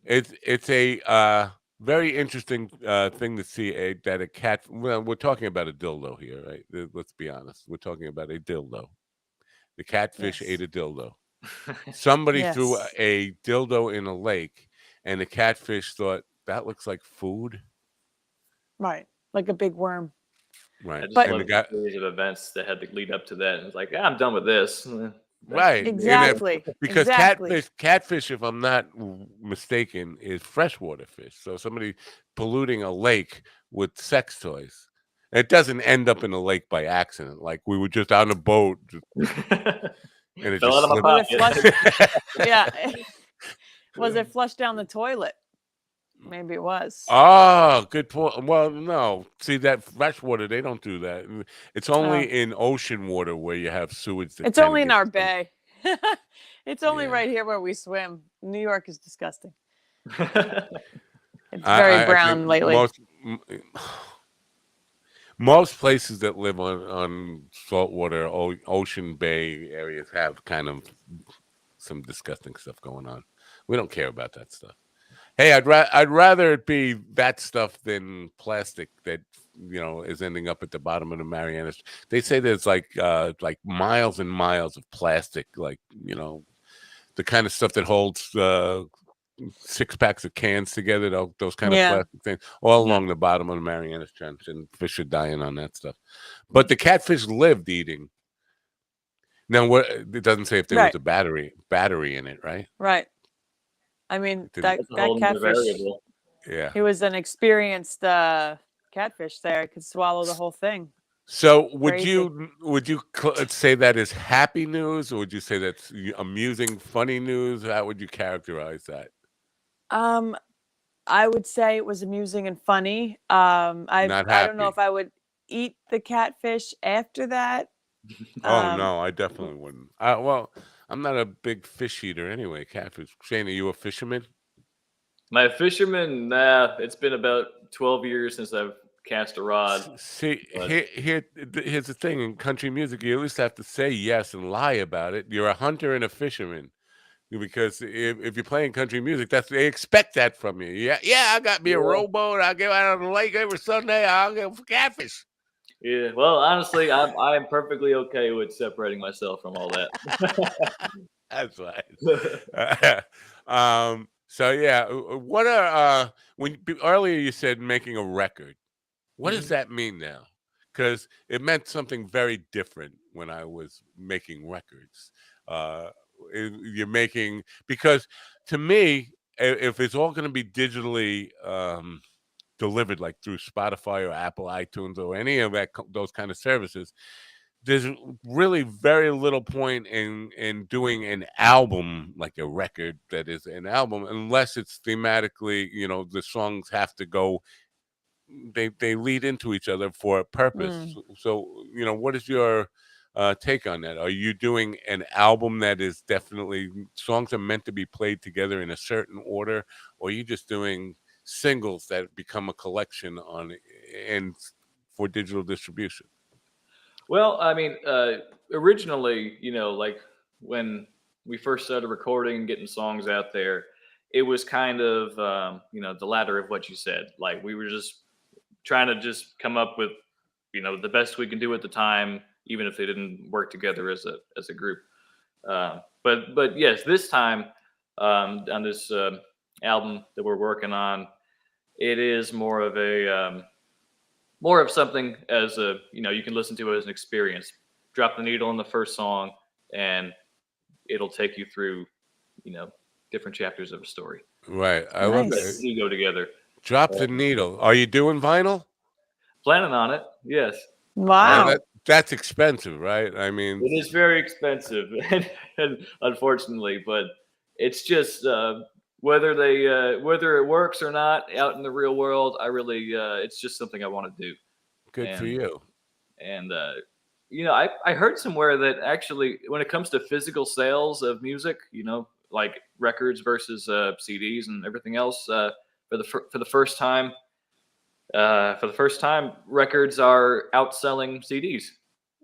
it's a very interesting thing to see that a cat. Well, we're talking about a dildo here, right? Let's be honest. We're talking about a dildo. The catfish Yes. ate a dildo. Somebody threw Yes. a dildo in a lake, and the catfish thought that looks like food. Right. Like a big worm. Right. I just But- and love the guy, the series of events that had to lead up to that. And it's like, I'm done with this. right. Exactly. Because Exactly. catfish, if I'm not mistaken, is freshwater fish. So somebody polluting a lake with sex toys. It doesn't end up in the lake by accident. Like we were just on a boat, and it Fell just out of my slipped. pocket. Yeah. Was it flushed down the toilet? Maybe it was. Oh, good point. Well, no. See, that freshwater, they don't do that. It's only in ocean water where you have sewage. It's only in our bay. It's only Yeah. right here where we swim. New York is disgusting. Yeah. It's very I brown think lately. most places that live on saltwater ocean bay areas have kind of some disgusting stuff going on. We don't care about that stuff. Hey, I'd rather it be that stuff than plastic that is ending up at the bottom of the Marianas. They say there's like miles and miles of plastic, like the kind of stuff that holds 6 packs of cans together, those kind of plastic things, all along the bottom of the Marianas Trench, and fish are dying on that stuff. But the catfish lived eating. Now, what it doesn't say if there was a battery in it, right? Right. I mean, that That's a whole new catfish, variable. Yeah. he was an experienced catfish there. He could swallow the whole thing. So would Crazy. you say that is happy news, or would you say that's amusing, funny news? How would you characterize that? I would say it was amusing and funny. Not I don't know happy. if I would eat the catfish after that. Oh no, I definitely wouldn't. Well, I'm not a big fish eater anyway. Catfish. Shane, are you a fisherman? My fisherman, nah, it's been about 12 years since I've cast a rod. See, But- here's the thing. In country music, you at least have to say yes and lie about it. You're a hunter and a fisherman. Because if you're playing country music, they expect that from you. Yeah, I got me a rowboat. I'll go out on the lake every Sunday. I'll go for catfish. Yeah, well, honestly, I'm perfectly okay with separating myself from all that. That's right. So yeah, what are earlier you said making a record? What does that mean now? Because it meant something very different when I was making records. You're making, because to me, if it's all going to be digitally delivered like through Spotify or Apple iTunes or any of those kind of services, there's really very little point in doing an album, like a record that is an album, unless it's thematically, the songs have to go, they lead into each other for a purpose. So, what is your take on that? Are you doing an album that is definitely songs are meant to be played together in a certain order, or are you just doing singles that become a collection on and for digital distribution? Well, I mean, originally, like when we first started recording and getting songs out there, it was kind of, the latter of what you said. Like we were just trying to just come up with, the best we can do at the time, even if they didn't work together as a group. But yes, this time on this album that we're working on, it is more of something as a you can listen to it as an experience. Drop the needle in the first song, and it'll take you through different chapters of a story Right. I love that that. Nice. do go together. Drop the Um, needle. Are you doing vinyl? Planning on it, yes. Wow. That's expensive, right? I mean, It is very expensive, and unfortunately, but it's just whether it works or not out in the real world. I really, it's just something I want to do, good for and you. and I heard somewhere that actually when it comes to physical sales of music, like records versus CDs and everything else, for the first time, records are outselling CDs.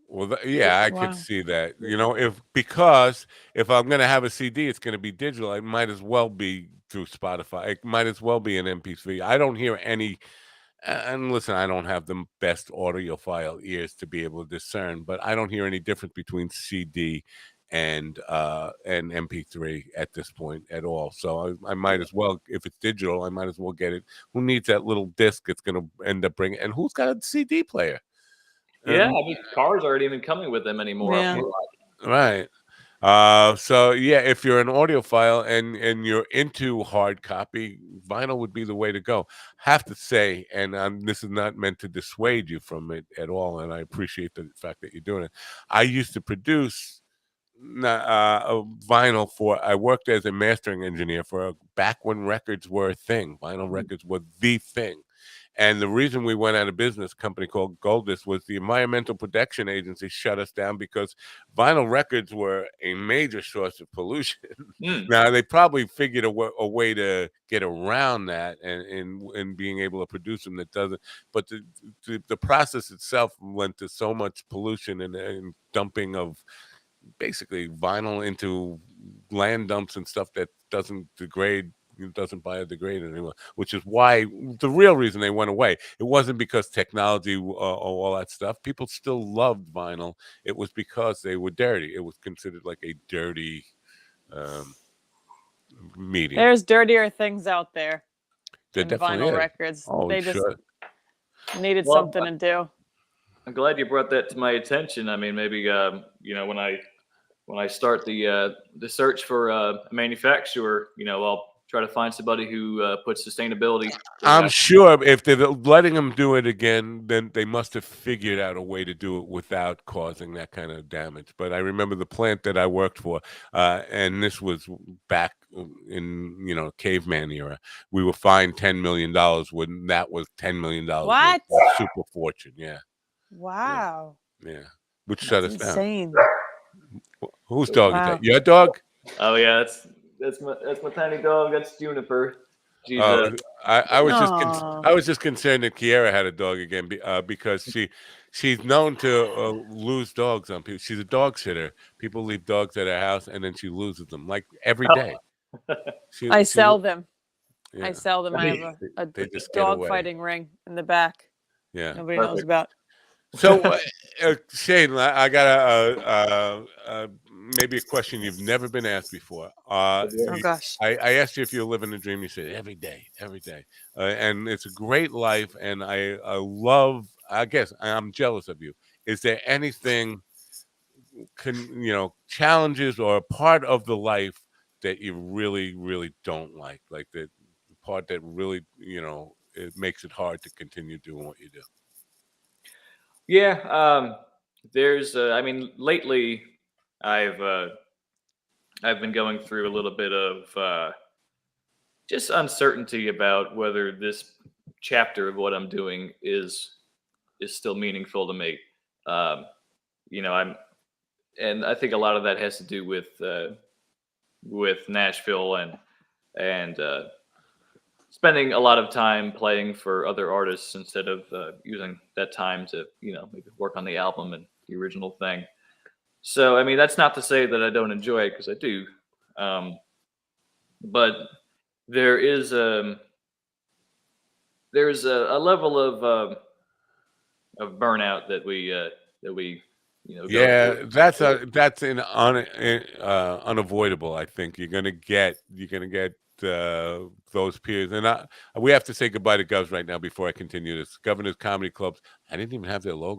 Well, yeah, I could Wow. see that. If I'm going to have a CD, it's going to be digital. It might as well be through Spotify. It might as well be an MP3. I don't hear any. And listen, I don't have the best audiophile ears to be able to discern, but I don't hear any difference between CD and MP3 at this point at all. So I might as well, if it's digital, I might as well get it. Who needs that little disc? It's going to end up bringing. And who's got a CD player? Yeah, I mean, cars aren't even coming with them anymore. I Yeah. feel like. Right. So yeah, if you're an audiophile and you're into hard copy, vinyl would be the way to go. Have to say, and this is not meant to dissuade you from it at all, and I appreciate the fact that you're doing it. I used to produce a vinyl for. I worked as a mastering engineer back when records were a thing. Vinyl records were the thing. And the reason we went out of business, a company called Goldus, was the Environmental Protection Agency shut us down because vinyl records were a major source of pollution. Mm. Now, they probably figured a way to get around that and being able to produce them that doesn't. But the process itself went to so much pollution and dumping of basically vinyl into land dumps and stuff that doesn't degrade. It doesn't biodegrade anymore, which is why the real reason they went away. It wasn't because technology or all that stuff. People still loved vinyl. It was because they were dirty. It was considered like a dirty um, medium. There's dirtier things out there There than definitely vinyl is. records. Oh, They just sure. needed Well, something to do. I'm glad you brought that to my attention. I mean, maybe when I start the search for a manufacturer, I'll try to find somebody who puts sustainability. I'm sure if they're letting them do it again, then they must have figured out a way to do it without causing that kind of damage. But I remember the plant that I worked for, and this was back in caveman era. We were fined $10 million when that was $10 million. What? Super fortune, yeah, Wow. yeah. Which shut us That's down. insane. Whose dog is Wow. that? Your dog? Oh yeah, that's my tiny dog. That's Juniper. She's I was just Aw. I was just concerned that Kiera had a dog again because she's known to lose dogs on people. She's a dog sitter. People leave dogs at her house and then she loses them like every day. I sell them. Yeah, I sell them. I have a they just get dog away. fighting ring in the back. Yeah. Nobody knows about. So Shane, I got maybe a question you've never been asked before. Oh gosh. I asked you if you're living a dream. You said every day, and it's a great life. And I love. I guess I'm jealous of you. Is there anything, challenges or a part of the life that you really, really don't like the part that really, it makes it hard to continue doing what you do. Yeah, there's. I mean, lately, I've uh, I've been going through a little bit of just uncertainty about whether this chapter of what I'm doing is still meaningful to me. Um, I'm, and I think a lot of that has to do with Nashville and spending a lot of time playing for other artists instead of using that time to maybe work on the album and the original thing. So I mean, that's not to say that I don't enjoy it, because I do, but there is there's a level of burnout that we go Yeah, through. that's unavoidable. I think you're gonna get those periods, and we have to say goodbye to Govs right now before I continue this. Governor's Comedy Clubs. I didn't even have their logo.